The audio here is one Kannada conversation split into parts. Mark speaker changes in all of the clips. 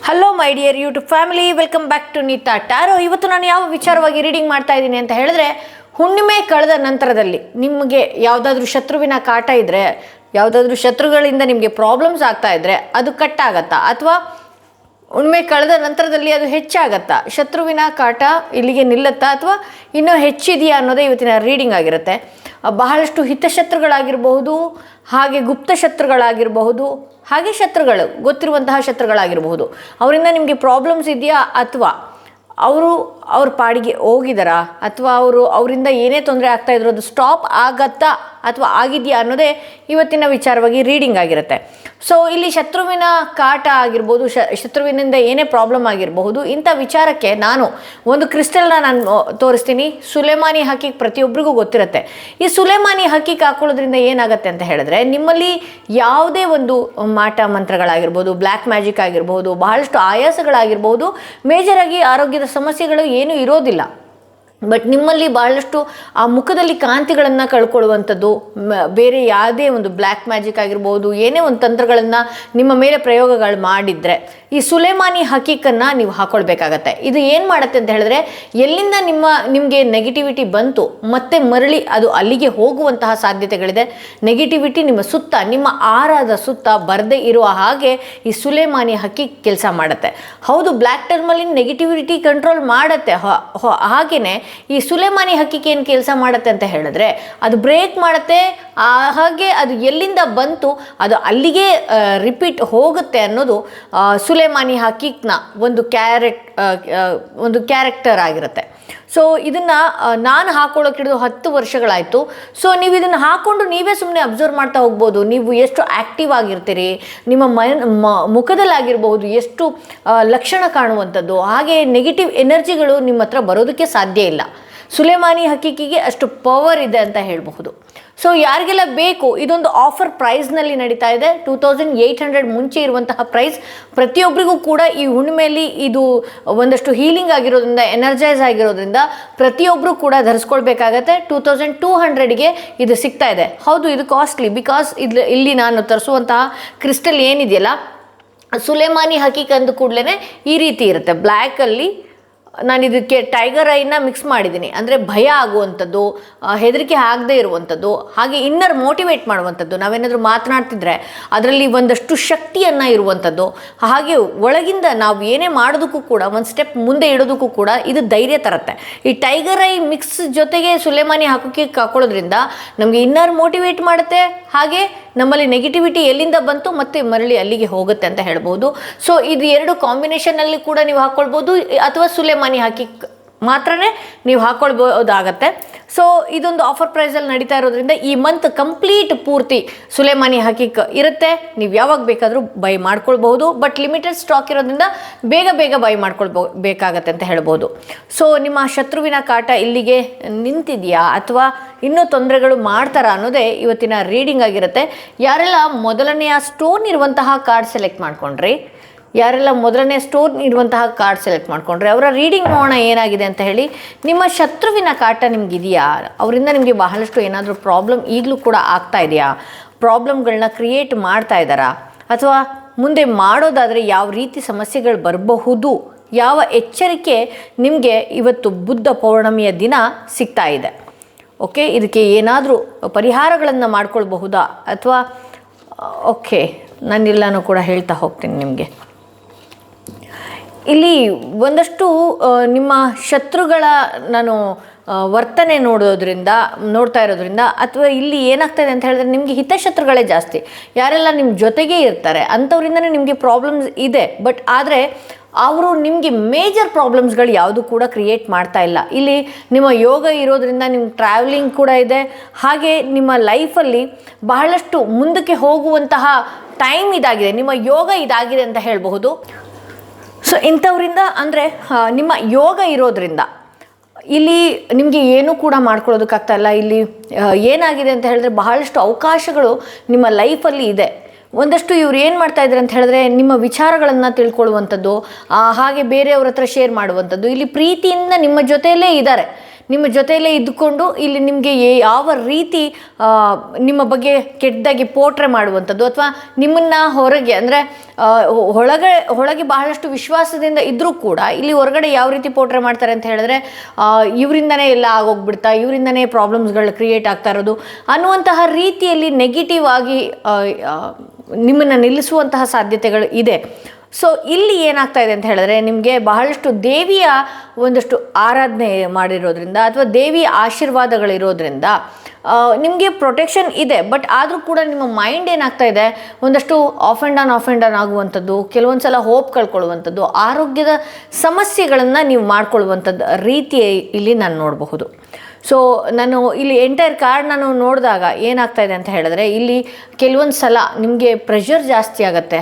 Speaker 1: Hello my dear YouTube family, welcome back to Neeta tarot. ಇವತ್ತು ನಾನು ಯಾವ ವಿಚಾರವಾಗಿ ರೀಡಿಂಗ್ ಮಾಡ್ತಾ ಇದ್ದೀನಿ ಅಂತ ಹೇಳಿದ್ರೆ, ಹುಣ್ಣಿಮೆ ಕಳೆದ ನಂತರದಲ್ಲಿ ನಿಮಗೆ ಯಾವುದಾದ್ರೂ ಶತ್ರುವಿನ ಕಾಟ ಇದ್ದರೆ, ಯಾವುದಾದ್ರೂ ಶತ್ರುಗಳಿಂದ ನಿಮಗೆ ಪ್ರಾಬ್ಲಮ್ಸ್ ಆಗ್ತಾ ಇದ್ದರೆ ಅದು ಕಟ್ಟಾಗತ್ತಾ, ಅಥವಾ ಹುಣ್ಣಿಮೆ ಕಳೆದ ನಂತರದಲ್ಲಿ ಅದು ಹೆಚ್ಚಾಗತ್ತಾ, ಶತ್ರುವಿನ ಕಾಟ ಇಲ್ಲಿಗೆ ನಿಲ್ಲತ್ತಾ ಅಥವಾ ಇನ್ನೂ ಹೆಚ್ಚಿದೆಯಾ ಅನ್ನೋದೇ ಇವತ್ತಿನ ರೀಡಿಂಗ್ ಆಗಿರುತ್ತೆ. ಬಹಳಷ್ಟು ಹಿತಶತ್ರುಗಳಾಗಿರಬಹುದು, ಹಾಗೆ ಗುಪ್ತ ಶತ್ರುಗಳಾಗಿರಬಹುದು, ಹಾಗೆ ಶತ್ರುಗಳು ಗೊತ್ತಿರುವಂತಹ ಶತ್ರುಗಳಾಗಿರಬಹುದು. ಅವರಿಂದ ನಿಮಗೆ ಪ್ರಾಬ್ಲಮ್ಸ್ ಇದೆಯಾ, ಅಥವಾ ಅವ್ರ ಪಾಡಿಗೆ ಹೋಗಿದಾರಾ, ಅಥವಾ ಅವರಿಂದ ಏನೇ ತೊಂದರೆ ಆಗ್ತಾಯಿದ್ರು ಅದು ಸ್ಟಾಪ್ ಆಗತ್ತಾ ಅಥವಾ ಆಗಿದೆಯಾ ಅನ್ನೋದೇ ಇವತ್ತಿನ ವಿಚಾರವಾಗಿ ರೀಡಿಂಗ್ ಆಗಿರುತ್ತೆ. ಸೊ ಇಲ್ಲಿ ಶತ್ರುವಿನ ಕಾಟ ಆಗಿರ್ಬೋದು, ಶತ್ರುವಿನಿಂದ ಏನೇ ಪ್ರಾಬ್ಲಮ್ ಆಗಿರಬಹುದು, ಇಂಥ ವಿಚಾರಕ್ಕೆ ನಾನು ಒಂದು ಕ್ರಿಸ್ಟಲ್ನ ನಾನು ತೋರಿಸ್ತೀನಿ. ಸುಲೇಮಾನಿ ಹಕ್ಕೀಕ್ ಪ್ರತಿಯೊಬ್ಬರಿಗೂ ಗೊತ್ತಿರುತ್ತೆ. ಈ ಸುಲೇಮಾನಿ ಹಕ್ಕೀಕ್ ಹಾಕೊಳ್ಳೋದ್ರಿಂದ ಏನಾಗುತ್ತೆ ಅಂತ ಹೇಳಿದ್ರೆ, ನಿಮ್ಮಲ್ಲಿ ಯಾವುದೇ ಒಂದು ಮಾಟ ಮಂತ್ರಗಳಾಗಿರ್ಬೋದು, ಬ್ಲ್ಯಾಕ್ ಮ್ಯಾಜಿಕ್ ಆಗಿರ್ಬೋದು, ಬಹಳಷ್ಟು ಆಯಾಸಗಳಾಗಿರ್ಬೋದು, ಮೇಜರಾಗಿ ಆರೋಗ್ಯದ ಸಮಸ್ಯೆಗಳು ಏನೂ ಇರೋದಿಲ್ಲ. ಬಟ್ ನಿಮ್ಮಲ್ಲಿ ಭಾಳಷ್ಟು ಆ ಮುಖದಲ್ಲಿ ಕಾಂತಿಗಳನ್ನು ಕಳ್ಕೊಳ್ಳುವಂಥದ್ದು, ಬೇರೆ ಯಾವುದೇ ಒಂದು ಬ್ಲ್ಯಾಕ್ ಮ್ಯಾಜಿಕ್ ಆಗಿರ್ಬೋದು, ಏನೇ ಒಂದು ತಂತ್ರಗಳನ್ನು ನಿಮ್ಮ ಮೇಲೆ ಪ್ರಯೋಗಗಳು ಮಾಡಿದರೆ ಈ ಸುಲೇಮಾನಿ ಹಕ್ಕೀಕನ್ನು ನೀವು ಹಾಕ್ಕೊಳ್ಬೇಕಾಗತ್ತೆ. ಇದು ಏನು ಮಾಡುತ್ತೆ ಅಂತ ಹೇಳಿದ್ರೆ, ಎಲ್ಲಿಂದ ನಿಮಗೆ ನೆಗೆಟಿವಿಟಿ ಬಂತು ಮತ್ತೆ ಮರಳಿ ಅದು ಅಲ್ಲಿಗೆ ಹೋಗುವಂತಹ ಸಾಧ್ಯತೆಗಳಿದೆ. ನೆಗೆಟಿವಿಟಿ ನಿಮ್ಮ ಸುತ್ತ, ನಿಮ್ಮ ಆರಾದ ಸುತ್ತ ಬರದೇ ಇರುವ ಹಾಗೆ ಈ ಸುಲೇಮಾನಿ ಹಕ್ಕೀಕ್ ಕೆಲಸ ಮಾಡುತ್ತೆ. ಹೌದು, ಬ್ಲ್ಯಾಕ್ ಟರ್ಮಲ್ಲಿ ನೆಗೆಟಿವಿಟಿ ಕಂಟ್ರೋಲ್ ಮಾಡುತ್ತೆ. ಹಾಗೆಯೇ ಈ ಸುಲೇಮಾನಿ ಹಕ್ಕೀಕ್ ಏನು ಕೆಲಸ ಮಾಡುತ್ತೆ ಅಂತ ಹೇಳಿದ್ರೆ, ಅದು ಬ್ರೇಕ್ ಮಾಡುತ್ತೆ. ಹಾಗೆ ಅದು ಎಲ್ಲಿಂದ ಬಂತು ಅದು ಅಲ್ಲಿಗೆ ರಿಪೀಟ್ ಹೋಗುತ್ತೆ ಅನ್ನೋದು ಸುಲೇಮಾನಿ ಹಕ್ಕೀಕ್ನ ಒಂದು ಕ್ಯಾರೆಕ್ಟರ್ ಆಗಿರುತ್ತೆ. ಸೊ ಇದನ್ನು ನಾನು ಹಾಕೊಳ್ಳೋಕೆ ಹಿಡಿದು 10 ವರ್ಷಗಳಾಯಿತು. ಸೊ ನೀವು ಇದನ್ನು ಹಾಕ್ಕೊಂಡು ನೀವೇ ಸುಮ್ಮನೆ ಅಬ್ಸರ್ವ್ ಮಾಡ್ತಾ ಹೋಗ್ಬೋದು. ನೀವು ಎಷ್ಟು ಆ್ಯಕ್ಟಿವ್ ಆಗಿರ್ತೀರಿ, ನಿಮ್ಮ ಮುಖದಲ್ಲಾಗಿರ್ಬಹುದು ಎಷ್ಟು ಲಕ್ಷಣ ಕಾಣುವಂಥದ್ದು, ಹಾಗೆ ನೆಗೆಟಿವ್ ಎನರ್ಜಿಗಳು ನಿಮ್ಮ ಹತ್ರ ಬರೋದಕ್ಕೆ ಸಾಧ್ಯ ಇಲ್ಲ. ಸುಲೇಮಾನಿ ಹಕ್ಕೀಕಿಗೆ ಅಷ್ಟು ಪವರ್ ಇದೆ ಅಂತ ಹೇಳಬಹುದು. ಸೊ ಯಾರಿಗೆಲ್ಲ ಬೇಕು, ಇದೊಂದು ಆಫರ್ ಪ್ರೈಸ್ನಲ್ಲಿ ನಡೀತಾ ಇದೆ. 2800 ಮುಂಚೆ ಇರುವಂತಹ ಪ್ರೈಸ್. ಪ್ರತಿಯೊಬ್ಬರಿಗೂ ಕೂಡ ಈ ಹುಣ್ಣಿಮೆಯಲ್ಲಿ ಇದು ಒಂದಷ್ಟು ಹೀಲಿಂಗ್ ಆಗಿರೋದ್ರಿಂದ, ಎನರ್ಜೈಸ್ ಆಗಿರೋದ್ರಿಂದ ಪ್ರತಿಯೊಬ್ಬರು ಕೂಡ ಧರಿಸ್ಕೊಳ್ಬೇಕಾಗತ್ತೆ. 2200ಗೆ ಇದು ಸಿಗ್ತಾ ಇದೆ. ಹೌದು, ಇದು ಕಾಸ್ಟ್ಲಿ, ಬಿಕಾಸ್ ಇಲ್ಲಿ ನಾನು ತರಿಸುವಂತಹ ಕ್ರಿಸ್ಟಲ್ ಏನಿದೆಯಲ್ಲ, ಸುಲೇಮಾನಿ ಹಕ್ಕೀಕ್ ಅಂದ ಕೂಡಲೇ ಈ ರೀತಿ ಇರುತ್ತೆ. ಬ್ಲ್ಯಾಕಲ್ಲಿ ನಾನು ಇದಕ್ಕೆ ಟೈಗರ್ ಐನ ಮಿಕ್ಸ್ ಮಾಡಿದ್ದೀನಿ. ಅಂದರೆ ಭಯ ಆಗುವಂಥದ್ದು, ಹೆದರಿಕೆ ಆಗದೇ ಇರುವಂಥದ್ದು, ಹಾಗೆ ಇನ್ನರ್ ಮೋಟಿವೇಟ್ ಮಾಡುವಂಥದ್ದು. ನಾವೇನಾದರೂ ಮಾತನಾಡ್ತಿದ್ರೆ ಅದರಲ್ಲಿ ಒಂದಷ್ಟು ಶಕ್ತಿಯನ್ನು ಇರುವಂಥದ್ದು, ಹಾಗೆ ಒಳಗಿಂದ ನಾವು ಏನೇ ಮಾಡೋದಕ್ಕೂ ಕೂಡ ಒಂದು ಸ್ಟೆಪ್ ಮುಂದೆ ಇಡೋದಕ್ಕೂ ಕೂಡ ಇದು ಧೈರ್ಯ ತರುತ್ತೆ. ಈ ಟೈಗರ್ ಐ ಮಿಕ್ಸ್ ಜೊತೆಗೆ ಸುಲೇಮಾನಿ ಹಾಕೊಳ್ಳೋದ್ರಿಂದ ನಮಗೆ ಇನ್ನರ್ ಮೋಟಿವೇಟ್ ಮಾಡುತ್ತೆ, ಹಾಗೆ ನಮ್ಮಲ್ಲಿ ನೆಗೆಟಿವಿಟಿ ಎಲ್ಲಿಂದ ಬಂತು ಮತ್ತೆ ಮರಳಿ ಅಲ್ಲಿಗೆ ಹೋಗುತ್ತೆ ಅಂತ ಹೇಳ್ಬೋದು. ಸೊ ಇದು ಎರಡು ಕಾಂಬಿನೇಷನಲ್ಲಿ ಕೂಡ ನೀವು ಹಾಕ್ಕೊಳ್ಬೋದು, ಅಥವಾ ಸುಲೇಮಾನಿ ಹಕ್ಕೀಕ್ ಮಾತ್ರನೇ ನೀವು ಹಾಕ್ಕೊಳ್ಬೋದಾಗತ್ತೆ. ಸೊ ಇದೊಂದು ಆಫರ್ ಪ್ರೈಸಲ್ಲಿ ನಡೀತಾ ಇರೋದ್ರಿಂದ ಈ ಮಂತ್ ಕಂಪ್ಲೀಟ್ ಪೂರ್ತಿ ಸುಲೇಮಾನಿ ಹಕ್ಕೀಕ್ ಇರುತ್ತೆ. ನೀವು ಯಾವಾಗ ಬೇಕಾದರೂ ಬೈ ಮಾಡ್ಕೊಳ್ಬಹುದು. ಬಟ್ ಲಿಮಿಟೆಡ್ ಸ್ಟಾಕ್ ಇರೋದ್ರಿಂದ ಬೇಗ ಬೈ ಬೇಕಾಗತ್ತೆ ಅಂತ ಹೇಳ್ಬೋದು. ಸೊ ನಿಮ್ಮ ಶತ್ರುವಿನ ಕಾಟ ಇಲ್ಲಿಗೆ ನಿಂತಿದೆಯಾ, ಅಥವಾ ಇನ್ನೂ ತೊಂದರೆಗಳು ಮಾಡ್ತಾರಾ ಅನ್ನೋದೇ ಇವತ್ತಿನ ರೀಡಿಂಗ್ ಆಗಿರುತ್ತೆ. ಯಾರೆಲ್ಲ ಮೊದಲನೆಯ ಸ್ಟೋನ್ ಇರುವಂತಹ ಕಾರ್ಡ್ ಸೆಲೆಕ್ಟ್ ಮಾಡ್ಕೊಂಡ್ರಿ, ಯಾರೆಲ್ಲ ಮೊದಲನೇ ಸ್ಟೋನ್ ಇರುವಂತಹ ಕಾರ್ಡ್ ಸೆಲೆಕ್ಟ್ ಮಾಡ್ಕೊಂಡ್ರೆ ಅವರ ರೀಡಿಂಗ್ ನೋಡೋಣ ಏನಾಗಿದೆ ಅಂತ ಹೇಳಿ. ನಿಮ್ಮ ಶತ್ರುವಿನ ಕಾಟ ನಿಮಗಿದೆಯಾ, ಅವರಿಂದ ನಿಮಗೆ ಬಹಳಷ್ಟು ಏನಾದರೂ ಪ್ರಾಬ್ಲಮ್ ಈಗಲೂ ಕೂಡ ಆಗ್ತಾ ಇದೆಯಾ, ಪ್ರಾಬ್ಲಮ್ಗಳನ್ನ ಕ್ರಿಯೇಟ್ ಮಾಡ್ತಾ ಇದ್ದಾರಾ, ಅಥವಾ ಮುಂದೆ ಮಾಡೋದಾದರೆ ಯಾವ ರೀತಿ ಸಮಸ್ಯೆಗಳು ಬರಬಹುದು, ಯಾವ ಎಚ್ಚರಿಕೆ ನಿಮಗೆ ಇವತ್ತು ಬುದ್ಧ ಪೌರ್ಣಮಿಯ ದಿನ ಸಿಗ್ತಾ ಇದೆ. ಓಕೆ, ಇದಕ್ಕೆ ಏನಾದರೂ ಪರಿಹಾರಗಳನ್ನು ಮಾಡ್ಕೊಳ್ಬಹುದಾ, ಅಥವಾ ಓಕೆ ನಾನೆಲ್ಲನೂ ಕೂಡ ಹೇಳ್ತಾ ಹೋಗ್ತೀನಿ ನಿಮಗೆ. ಇಲ್ಲಿ ಒಂದಷ್ಟು ನಿಮ್ಮ ಶತ್ರುಗಳ ನಾನು ವರ್ತನೆ ನೋಡ್ತಾ ಇರೋದ್ರಿಂದ, ಅಥವಾ ಇಲ್ಲಿ ಏನಾಗ್ತಾಯಿದೆ ಅಂತ ಹೇಳಿದ್ರೆ, ನಿಮಗೆ ಹಿತಶತ್ರುಗಳೇ ಜಾಸ್ತಿ. ಯಾರೆಲ್ಲ ನಿಮ್ಮ ಜೊತೆಗೇ ಇರ್ತಾರೆ ಅಂಥವ್ರಿಂದನೇ ನಿಮಗೆ ಪ್ರಾಬ್ಲಮ್ಸ್ ಇದೆ. ಬಟ್ ಆದರೆ ಅವರು ನಿಮಗೆ ಮೇಜರ್ ಪ್ರಾಬ್ಲಮ್ಸ್ಗಳು ಯಾವುದು ಕೂಡ ಕ್ರಿಯೇಟ್ ಮಾಡ್ತಾ ಇಲ್ಲ. ಇಲ್ಲಿ ನಿಮ್ಮ ಯೋಗ ಇರೋದ್ರಿಂದ ನಿಮ್ಮ ಟ್ರಾವೆಲಿಂಗ್ ಕೂಡ ಇದೆ, ಹಾಗೆ ನಿಮ್ಮ ಲೈಫಲ್ಲಿ ಬಹಳಷ್ಟು ಮುಂದಕ್ಕೆ ಹೋಗುವಂತಹ ಟೈಮ್ ಇದಾಗಿದೆ, ನಿಮ್ಮ ಯೋಗ ಇದಾಗಿದೆ ಅಂತ ಹೇಳಬಹುದು. ಸೊ ಇಂಥವ್ರಿಂದ, ಅಂದರೆ ನಿಮ್ಮ ಯೋಗ ಇರೋದ್ರಿಂದ ಇಲ್ಲಿ ನಿಮಗೆ ಏನೂ ಕೂಡ ಮಾಡ್ಕೊಳ್ಳೋದಕ್ಕಾಗ್ತಾ ಇಲ್ಲ. ಇಲ್ಲಿ ಏನಾಗಿದೆ ಅಂತ ಹೇಳಿದ್ರೆ, ಬಹಳಷ್ಟು ಅವಕಾಶಗಳು ನಿಮ್ಮ ಲೈಫಲ್ಲಿ ಇದೆ. ಒಂದಷ್ಟು ಇವ್ರು ಏನು ಮಾಡ್ತಾ ಇದ್ದಾರೆ ಅಂತ ಹೇಳಿದ್ರೆ, ನಿಮ್ಮ ವಿಚಾರಗಳನ್ನು ತಿಳ್ಕೊಳ್ಳುವಂಥದ್ದು, ಹಾಗೆ ಬೇರೆಯವ್ರ ಹತ್ರ ಶೇರ್ ಮಾಡುವಂಥದ್ದು. ಇಲ್ಲಿ ಪ್ರೀತಿಯಿಂದ ನಿಮ್ಮ ಜೊತೆಯಲ್ಲೇ ಇದ್ದಾರೆ, ನಿಮ್ಮ ಜೊತೆಯಲ್ಲೇ ಇದ್ದುಕೊಂಡು ಇಲ್ಲಿ ನಿಮಗೆ ಯಾವ ರೀತಿ ನಿಮ್ಮ ಬಗ್ಗೆ ಕೆಟ್ಟದಾಗಿ ಪೋಟ್ರೆ ಮಾಡುವಂಥದ್ದು, ಅಥವಾ ನಿಮ್ಮನ್ನು ಹೊರಗೆ ಅಂದರೆ ಒಳಗೆ ಬಹಳಷ್ಟು ವಿಶ್ವಾಸದಿಂದ ಇದ್ದರೂ ಕೂಡ ಇಲ್ಲಿ ಹೊರಗಡೆ ಯಾವ ರೀತಿ ಪೋಟ್ರೆ ಮಾಡ್ತಾರೆ ಅಂತ ಹೇಳಿದ್ರೆ, ಇವರಿಂದನೇ ಎಲ್ಲ ಆಗೋಗ್ಬಿಡ್ತಾ, ಇವರಿಂದನೇ ಪ್ರಾಬ್ಲಮ್ಸ್ಗಳು ಕ್ರಿಯೇಟ್ ಆಗ್ತಾ ಇರೋದು ಅನ್ನುವಂತಹ ರೀತಿಯಲ್ಲಿ ನೆಗೆಟಿವ್ ಆಗಿ ನಿಮ್ಮನ್ನು ನಿಲ್ಲಿಸುವಂತಹ ಸಾಧ್ಯತೆಗಳು ಇದೆ. ಸೊ ಇಲ್ಲಿ ಏನಾಗ್ತಾ ಇದೆ ಅಂತ ಹೇಳಿದ್ರೆ, ನಿಮಗೆ ಬಹಳಷ್ಟು ದೇವಿಯ ಒಂದಷ್ಟು ಆರಾಧನೆ ಮಾಡಿರೋದ್ರಿಂದ ಅಥವಾ ದೇವಿಯ ಆಶೀರ್ವಾದಗಳಿರೋದ್ರಿಂದ ನಿಮಗೆ ಪ್ರೊಟೆಕ್ಷನ್ ಇದೆ. ಬಟ್ ಆದರೂ ಕೂಡ ನಿಮ್ಮ ಮೈಂಡ್ ಏನಾಗ್ತಾ ಇದೆ, ಒಂದಷ್ಟು ಆಫ್ ಆ್ಯಂಡ್ ಆನ್ ಆಗುವಂಥದ್ದು, ಕೆಲವೊಂದು ಸಲ ಹೋಪ್ ಕಳ್ಕೊಳ್ಳುವಂಥದ್ದು, ಆರೋಗ್ಯದ ಸಮಸ್ಯೆಗಳನ್ನು ನೀವು ಮಾಡ್ಕೊಳ್ಳುವಂಥದ್ದು ರೀತಿ ಇಲ್ಲಿ ನಾನು ನೋಡಬಹುದು. ಸೊ ನಾನು ಇಲ್ಲಿ ಎಂಟೈರ್ ಕಾರ್ಡ್ ನಾನು ನೋಡಿದಾಗ ಏನಾಗ್ತಾ ಇದೆ ಅಂತ ಹೇಳಿದ್ರೆ, ಇಲ್ಲಿ ಕೆಲವೊಂದು ಸಲ ನಿಮಗೆ ಪ್ರೆಷರ್ ಜಾಸ್ತಿ ಆಗುತ್ತೆ.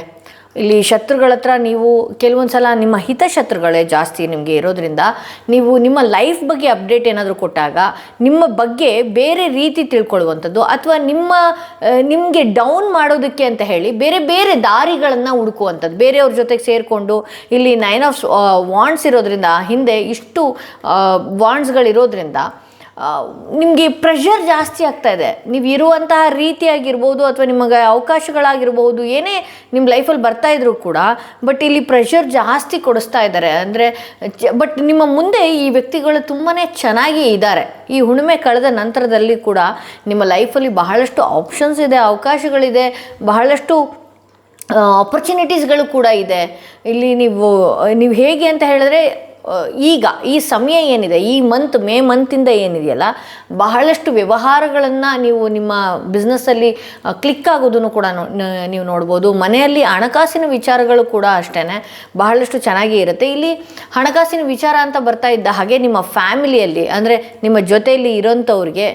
Speaker 1: ಇಲ್ಲಿ ಶತ್ರುಗಳ ಹತ್ರ ನೀವು ಕೆಲವೊಂದು ಸಲ ನಿಮ್ಮ ಹಿತಶತ್ರುಗಳೇ ಜಾಸ್ತಿ ನಿಮಗೆ ಇರೋದ್ರಿಂದ, ನೀವು ನಿಮ್ಮ ಲೈಫ್ ಬಗ್ಗೆ ಅಪ್ಡೇಟ್ ಏನಾದರೂ ಕೊಟ್ಟಾಗ ನಿಮ್ಮ ಬಗ್ಗೆ ಬೇರೆ ರೀತಿ ತಿಳ್ಕೊಳ್ಳುವಂಥದ್ದು, ಅಥವಾ ನಿಮಗೆ ಡೌನ್ ಮಾಡೋದಕ್ಕೆ ಅಂತ ಹೇಳಿ ಬೇರೆ ಬೇರೆ ದಾರಿಗಳನ್ನು ಹುಡುಕುವಂಥದ್ದು, ಬೇರೆಯವ್ರ ಜೊತೆಗೆ ಸೇರಿಕೊಂಡು ಇಲ್ಲಿ 9 ಆಫ್ ವಾಂಡ್ಸ್ ಇರೋದ್ರಿಂದ, ಹಿಂದೆ ಇಷ್ಟು ವಾಂಡ್ಸ್ಗಳಿರೋದ್ರಿಂದ ನಿಮಗೆ ಪ್ರೆಷರ್ ಜಾಸ್ತಿ ಆಗ್ತಾ ಇದೆ. ನೀವು ಇರುವಂತಹ ರೀತಿಯಾಗಿರ್ಬೋದು ಅಥವಾ ನಿಮಗೆ ಅವಕಾಶಗಳಾಗಿರ್ಬೋದು, ಏನೇ ನಿಮ್ಮ ಲೈಫಲ್ಲಿ ಬರ್ತಾ ಇದ್ರೂ ಕೂಡ, ಬಟ್ ಇಲ್ಲಿ ಪ್ರೆಷರ್ ಜಾಸ್ತಿ ಕೊಡಿಸ್ತಾ ಇದ್ದಾರೆ. ಅಂದರೆ ಬಟ್ ನಿಮ್ಮ ಮುಂದೆ ಈ ವ್ಯಕ್ತಿಗಳು ತುಂಬಾ ಚೆನ್ನಾಗಿ ಇದ್ದಾರೆ. ಈ ಹುಣ್ಣಿಮೆ ಕಳೆದ ನಂತರದಲ್ಲಿ ಕೂಡ ನಿಮ್ಮ ಲೈಫಲ್ಲಿ ಬಹಳಷ್ಟು ಆಪ್ಷನ್ಸ್ ಇದೆ, ಅವಕಾಶಗಳಿದೆ, ಬಹಳಷ್ಟು ಆಪರ್ಚುನಿಟೀಸ್ಗಳು ಕೂಡ ಇದೆ. ಇಲ್ಲಿ ನೀವು ಹೇಗೆ ಅಂತ ಹೇಳಿದ್ರೆ, ಈಗ ಈ ಸಮಯ ಏನಿದೆ, ಈ ಮೇ ಮಂತಿಂದ ಏನಿದೆಯಲ್ಲ, ಬಹಳಷ್ಟು ವ್ಯವಹಾರಗಳನ್ನು ನೀವು ನಿಮ್ಮ ಬಿಸ್ನೆಸ್ಸಲ್ಲಿ ಕ್ಲಿಕ್ ಆಗೋದನ್ನು ಕೂಡ ನೀವು ನೋಡ್ಬೋದು. ಮನೆಯಲ್ಲಿ ಹಣಕಾಸಿನ ವಿಚಾರಗಳು ಕೂಡ ಅಷ್ಟೇ ಬಹಳಷ್ಟು ಚೆನ್ನಾಗಿ ಇರುತ್ತೆ. ಇಲ್ಲಿ ಹಣಕಾಸಿನ ವಿಚಾರ ಅಂತ ಬರ್ತಾ ಇದ್ದ ಹಾಗೆ ನಿಮ್ಮ ಫ್ಯಾಮಿಲಿಯಲ್ಲಿ, ಅಂದರೆ ನಿಮ್ಮ ಜೊತೆಯಲ್ಲಿ ಇರೋಂಥವ್ರಿಗೆ,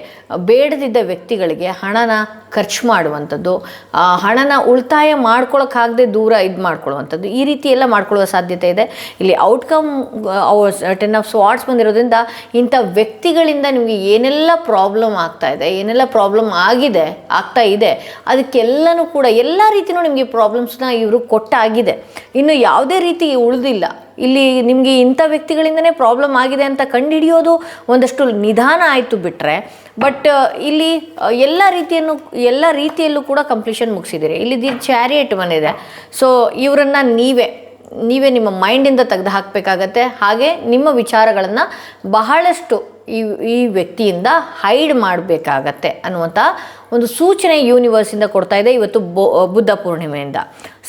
Speaker 1: ಬೇಡದಿದ್ದ ವ್ಯಕ್ತಿಗಳಿಗೆ ಹಣನ ಖರ್ಚು ಮಾಡುವಂಥದ್ದು, ಹಣನ ಉಳಿತಾಯ ಮಾಡ್ಕೊಳ್ಳೋಕ್ಕಾಗದೆ ದೂರ ಮಾಡ್ಕೊಳ್ಳುವಂಥದ್ದು, ಈ ರೀತಿ ಎಲ್ಲ ಮಾಡ್ಕೊಳ್ಳುವ ಸಾಧ್ಯತೆ ಇದೆ. ಇಲ್ಲಿ ಔಟ್ಕಮ್ 10 ಆಫ್ ಸ್ವಾರ್ಡ್ಸ್ ಬಂದಿರೋದ್ರಿಂದ ಇಂಥ ವ್ಯಕ್ತಿಗಳಿಂದ ನಿಮಗೆ ಏನೆಲ್ಲ ಪ್ರಾಬ್ಲಮ್ ಆಗ್ತಾ ಇದೆ, ಏನೆಲ್ಲ ಪ್ರಾಬ್ಲಮ್ ಆಗ್ತಾ ಇದೆ, ಅದಕ್ಕೆಲ್ಲನೂ ಕೂಡ ಎಲ್ಲ ರೀತಿಯೂ ನಿಮಗೆ ಪ್ರಾಬ್ಲಮ್ಸ್ನ ಇವರು ಕೊಟ್ಟಾಗಿದೆ. ಇನ್ನು ಯಾವುದೇ ರೀತಿ ಉಳಿದಿಲ್ಲ. ಇಲ್ಲಿ ನಿಮಗೆ ಇಂಥ ವ್ಯಕ್ತಿಗಳಿಂದನೇ ಪ್ರಾಬ್ಲಮ್ ಆಗಿದೆ ಅಂತ ಕಂಡುಹಿಡಿಯೋದು ಒಂದಷ್ಟು ನಿಧಾನ ಆಯಿತು ಬಿಟ್ಟರೆ, ಬಟ್ ಇಲ್ಲಿ ಎಲ್ಲ ರೀತಿಯಲ್ಲೂ ಕೂಡ ಕಂಪ್ಲೀಷನ್ ಮುಗಿಸಿದ್ದೀರಿ. ಇಲ್ಲಿ ಚಾರಿಯಟ್ ಬಂದಿದೆ. ಸೊ ಇವರನ್ನು ನೀವೇ ನಿಮ್ಮ ಮೈಂಡಿಂದ ತೆಗೆದು ಹಾಕಬೇಕಾಗತ್ತೆ. ಹಾಗೆ ನಿಮ್ಮ ವಿಚಾರಗಳನ್ನು ಬಹಳಷ್ಟು ಈ ವ್ಯಕ್ತಿಯಿಂದ ಹೈಡ್ ಮಾಡಬೇಕಾಗತ್ತೆ ಅನ್ನುವಂಥ ಒಂದು ಸೂಚನೆ ಯೂನಿವರ್ಸಿಂದ ಕೊಡ್ತಾ ಇದೆ ಇವತ್ತು ಬುದ್ಧ ಪೂರ್ಣಿಮೆಯಿಂದ.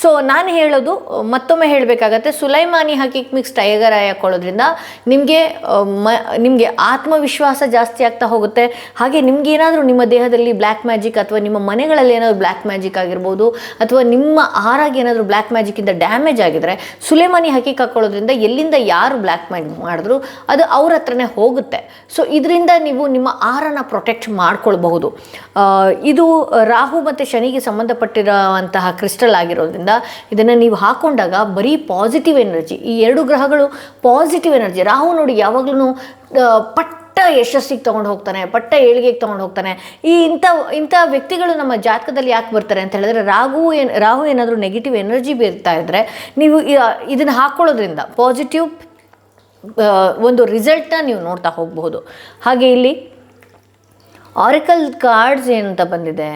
Speaker 1: ಸೊ ನಾನು ಹೇಳೋದು ಮತ್ತೊಮ್ಮೆ ಹೇಳಬೇಕಾಗತ್ತೆ, ಸುಲೈಮಾನಿ ಹಕೀಕ್ ಮಿಕ್ಸ್ ಟೈಗರ್ ಐ ಹಾಕೊಳ್ಳೋದ್ರಿಂದ ನಿಮಗೆ ಆತ್ಮವಿಶ್ವಾಸ ಜಾಸ್ತಿ ಆಗ್ತಾ ಹೋಗುತ್ತೆ. ಹಾಗೆ ನಿಮಗೇನಾದರೂ ನಿಮ್ಮ ದೇಹದಲ್ಲಿ ಬ್ಲ್ಯಾಕ್ ಮ್ಯಾಜಿಕ್ ಅಥವಾ ನಿಮ್ಮ ಮನೆಗಳಲ್ಲಿ ಏನಾದರೂ ಬ್ಲ್ಯಾಕ್ ಮ್ಯಾಜಿಕ್ ಆಗಿರ್ಬೋದು, ಅಥವಾ ನಿಮ್ಮ ಆಹಾರಕ್ಕೆ ಏನಾದರೂ ಬ್ಲ್ಯಾಕ್ ಮ್ಯಾಜಿಕ್ಕಿಂದ ಡ್ಯಾಮೇಜ್ ಆಗಿದ್ರೆ, ಸುಲೈಮಾನಿ ಹಕೀಕ್ ಹಾಕೊಳ್ಳೋದ್ರಿಂದ ಎಲ್ಲಿಂದ ಯಾರು ಬ್ಲ್ಯಾಕ್ ಮ್ಯಾಜಿಕ್ ಮಾಡಿದ್ರು ಅದು ಅವ್ರ ಹತ್ರನೇ ಹೋಗುತ್ತೆ. ಸೊ ಇದರಿಂದ ನೀವು ನಿಮ್ಮ ಆಹಾರನ ಪ್ರೊಟೆಕ್ಟ್ ಮಾಡ್ಕೊಳ್ಬಹುದು. ಇದು ರಾಹು ಮತ್ತು ಶನಿಗೆ ಸಂಬಂಧಪಟ್ಟಿರುವಂತಹ ಕ್ರಿಸ್ಟಲ್ ಆಗಿರೋದ್ರಿಂದ ಇದನ್ನು ನೀವು ಹಾಕೊಂಡಾಗ ಬರೀ ಪಾಸಿಟಿವ್ ಎನರ್ಜಿ, ಈ 2 ಗ್ರಹಗಳು ಪಾಸಿಟಿವ್ ಎನರ್ಜಿ. ರಾಹು ನೋಡಿ ಯಾವಾಗ್ಲೂ ಪಟ್ಟ ಯಶಸ್ಸಿಗೆ ತೊಗೊಂಡು ಹೋಗ್ತಾನೆ, ಪಟ್ಟ ಏಳಿಗೆಗೆ ತೊಗೊಂಡು ಹೋಗ್ತಾನೆ. ಇಂಥ ವ್ಯಕ್ತಿಗಳು ನಮ್ಮ ಜಾತಕದಲ್ಲಿ ಯಾಕೆ ಬರ್ತಾರೆ ಅಂತ ಹೇಳಿದ್ರೆ, ರಾಹು ಏನಾದರೂ ನೆಗೆಟಿವ್ ಎನರ್ಜಿ ಬೀರ್ತಾ ಇದ್ದರೆ ನೀವು ಇದನ್ನು ಹಾಕ್ಕೊಳ್ಳೋದ್ರಿಂದ ಪಾಸಿಟಿವ್ ಒಂದು ರಿಸಲ್ಟ್ನ ನೀವು ನೋಡ್ತಾ ಹೋಗಬಹುದು. ಹಾಗೆ ಇಲ್ಲಿ ಆರಿಕಲ್ ಕಾರ್ಡ್ಸ್ ಏನಂತ ಬಂದಿದೆ,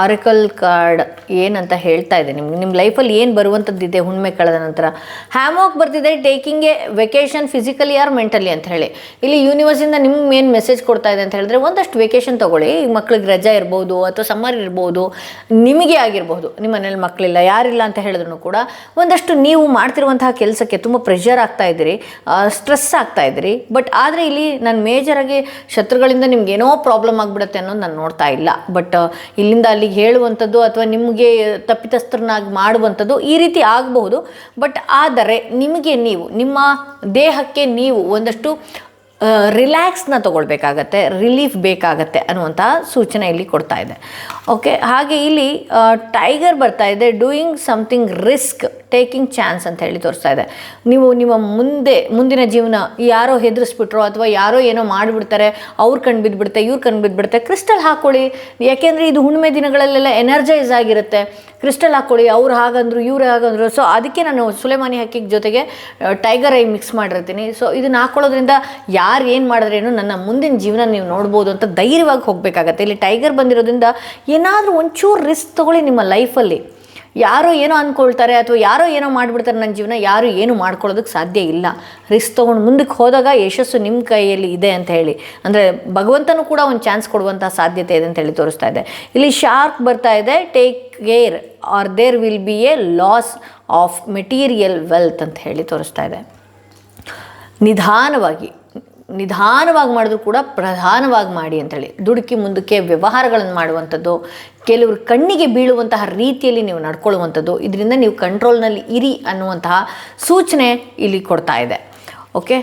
Speaker 1: ಆರಿಕಲ್ ಕಾರ್ಡ್ ಏನಂತ ಹೇಳ್ತಾ ಇದೆ, ನಿಮ್ಮ ಲೈಫಲ್ಲಿ ಏನು ಬರುವಂಥದ್ದಿದೆ ಹುಣ್ಣಿಮೆ ಕಳೆದ ನಂತರ. ಹ್ಯಾಮಾಕ್ ಬರ್ತಿದೆ, taking a vacation physically or mentally ಅಂತ ಹೇಳಿ. ಇಲ್ಲಿ ಯೂನಿವರ್ಸಿಂದ ನಿಮ್ಗೆ ಏನು ಮೆಸೇಜ್ ಕೊಡ್ತಾ ಇದೆ ಅಂತ ಹೇಳಿದ್ರೆ, ಒಂದಷ್ಟು ವೆಕೇಷನ್ ತೊಗೊಳ್ಳಿ. ಮಕ್ಳಿಗೆ ರಜಾ ಇರ್ಬೋದು ಅಥವಾ ಸಮ್ಮರ್ ಇರ್ಬೋದು, ನಿಮಗೆ ಆಗಿರ್ಬೋದು, ನಿಮ್ಮ ಮನೇಲಿ ಮಕ್ಕಳಿಲ್ಲ ಯಾರಿಲ್ಲ ಅಂತ ಹೇಳಿದ್ರು ಕೂಡ ಒಂದಷ್ಟು ನೀವು ಮಾಡ್ತಿರುವಂತಹ ಕೆಲಸಕ್ಕೆ ತುಂಬ ಪ್ರೆಷರ್ ಆಗ್ತಾ ಇದ್ದೀರಿ, ಸ್ಟ್ರೆಸ್ ಆಗ್ತಾ ಇದ್ದೀರಿ. ಬಟ್ ಆದರೆ ಇಲ್ಲಿ ನಾನು ಮೇಜರಾಗಿ ಶತ್ರುಗಳಿಂದ ನಿಮ್ಗೆ ಏನೋ ಪ್ರಾಬ್ಲಮ್ ಆಗಿಬಿಡುತ್ತೆ ಅನ್ನೋದು ನಾನು ನೋಡ್ತಾ ಇಲ್ಲ. ಬಟ್ ಇಲ್ಲಿಂದ ಅಲ್ಲಿಗೆ ಹೇಳುವಂಥದ್ದು ಅಥವಾ ನಿಮಗೆ ತಪ್ಪಿತಸ್ಥರನ್ನಾಗಿ ಮಾಡುವಂಥದ್ದು ಈ ರೀತಿ ಆಗಬಹುದು. ಬಟ್ ಆದರೆ ನಿಮಗೆ ನಿಮ್ಮ ದೇಹಕ್ಕೆ ನೀವು ಒಂದಷ್ಟು ರಿಲ್ಯಾಕ್ಸ್ನ ತೊಗೊಳ್ಬೇಕಾಗತ್ತೆ, ರಿಲೀಫ್ ಬೇಕಾಗತ್ತೆ ಅನ್ನುವಂಥ ಸೂಚನೆ ಇಲ್ಲಿ ಕೊಡ್ತಾ ಇದೆ. ಓಕೆ, ಹಾಗೆ ಇಲ್ಲಿ ಟೈಗರ್ ಬರ್ತಾ ಇದೆ, doing something risk taking chance ಅಂತ ಹೇಳಿ ತೋರಿಸ್ತಾ ಇದೆ. ನೀವು ನಿಮ್ಮ ಮುಂದಿನ ಜೀವನ ಯಾರೋ ಹೆದರಿಸ್ಬಿಟ್ರೋ ಅಥವಾ ಯಾರೋ ಏನೋ ಮಾಡಿಬಿಡ್ತಾರೆ, ಅವ್ರು ಕಣ್ಣು ಬಿದ್ದುಬಿಡುತ್ತೆ, ಇವ್ರು ಕಣ್ಣು ಬಿದ್ದುಬಿಡುತ್ತೆ, ಕ್ರಿಸ್ಟಲ್ ಹಾಕ್ಕೊಳ್ಳಿ. ಯಾಕೆಂದರೆ ಇದು ಹುಣ್ಣಿಮೆ ದಿನಗಳಲ್ಲೆಲ್ಲ ಎನರ್ಜೈಸ್ ಆಗಿರುತ್ತೆ. ಕ್ರಿಸ್ಟಲ್ ಹಾಕ್ಕೊಳ್ಳಿ, ಅವ್ರು ಹಾಗಂದ್ರು ಇವ್ರು ಹಾಗಂದ್ರು. ಸೊ ಅದಕ್ಕೆ ನಾನು ಸುಲೇಮಾನಿ ಹಕ್ಕಿಗೆ ಜೊತೆಗೆ ಟೈಗರ್ ಐ ಮಿಕ್ಸ್ ಮಾಡಿರ್ತೀನಿ. ಸೊ ಇದನ್ನು ಹಾಕ್ಕೊಳ್ಳೋದ್ರಿಂದ ಯಾರು ಏನು ಮಾಡಿದ್ರೇನು ನನ್ನ ಮುಂದಿನ ಜೀವನ ನೀವು ನೋಡ್ಬೋದು ಅಂತ ಧೈರ್ಯವಾಗಿ ಹೋಗಬೇಕಾಗತ್ತೆ. ಇಲ್ಲಿ ಟೈಗರ್ ಬಂದಿರೋದ್ರಿಂದ ಏನಾದರೂ ಒಂಚೂರು ರಿಸ್ಕ್ ತೊಗೊಳ್ಳಿ ನಿಮ್ಮ ಲೈಫಲ್ಲಿ. ಯಾರೋ ಏನೋ ಅಂದ್ಕೊಳ್ತಾರೆ ಅಥವಾ ಯಾರೋ ಏನೋ ಮಾಡಿಬಿಡ್ತಾರೆ ನನ್ನ ಜೀವನ, ಯಾರು ಏನು ಮಾಡ್ಕೊಳ್ಳೋದಕ್ಕೆ ಸಾಧ್ಯ ಇಲ್ಲ. ರಿಸ್ಕ್ ತೊಗೊಂಡು ಮುಂದಕ್ಕೆ ಹೋದಾಗ ಯಶಸ್ಸು ನಿಮ್ಮ ಕೈಯಲ್ಲಿ ಇದೆ ಅಂತ ಹೇಳಿ, ಅಂದರೆ ಭಗವಂತನೂ ಕೂಡ ಒಂದು ಚಾನ್ಸ್ ಕೊಡುವಂಥ ಸಾಧ್ಯತೆ ಇದೆ ಅಂತ ಹೇಳಿ ತೋರಿಸ್ತಾ ಇದೆ. ಇಲ್ಲಿ ಶಾರ್ಕ್ ಬರ್ತಾ ಇದೆ, take care or there will be a loss of material wealth ಅಂತ ಹೇಳಿ ತೋರಿಸ್ತಾ ಇದೆ. ನಿಧಾನವಾಗಿ ಮಾಡಿದ್ರು ಕೂಡ ಪ್ರಧಾನವಾಗಿ ಮಾಡಿ ಅಂಥೇಳಿ ದುಡುಕಿ ಮುಂದಕ್ಕೆ ವ್ಯವಹಾರಗಳನ್ನು ಮಾಡುವಂಥದ್ದು, ಕೆಲವರು ಕಣ್ಣಿಗೆ ಬೀಳುವಂತಹ ರೀತಿಯಲ್ಲಿ ನೀವು ನಡ್ಕೊಳ್ಳುವಂಥದ್ದು, ಇದರಿಂದ ನೀವು ಕಂಟ್ರೋಲ್ನಲ್ಲಿ ಇರಿ ಅನ್ನುವಂತಹ ಸೂಚನೆ ಇಲ್ಲಿ ಕೊಡ್ತಾ ಇದೆ. ಓಕೆ,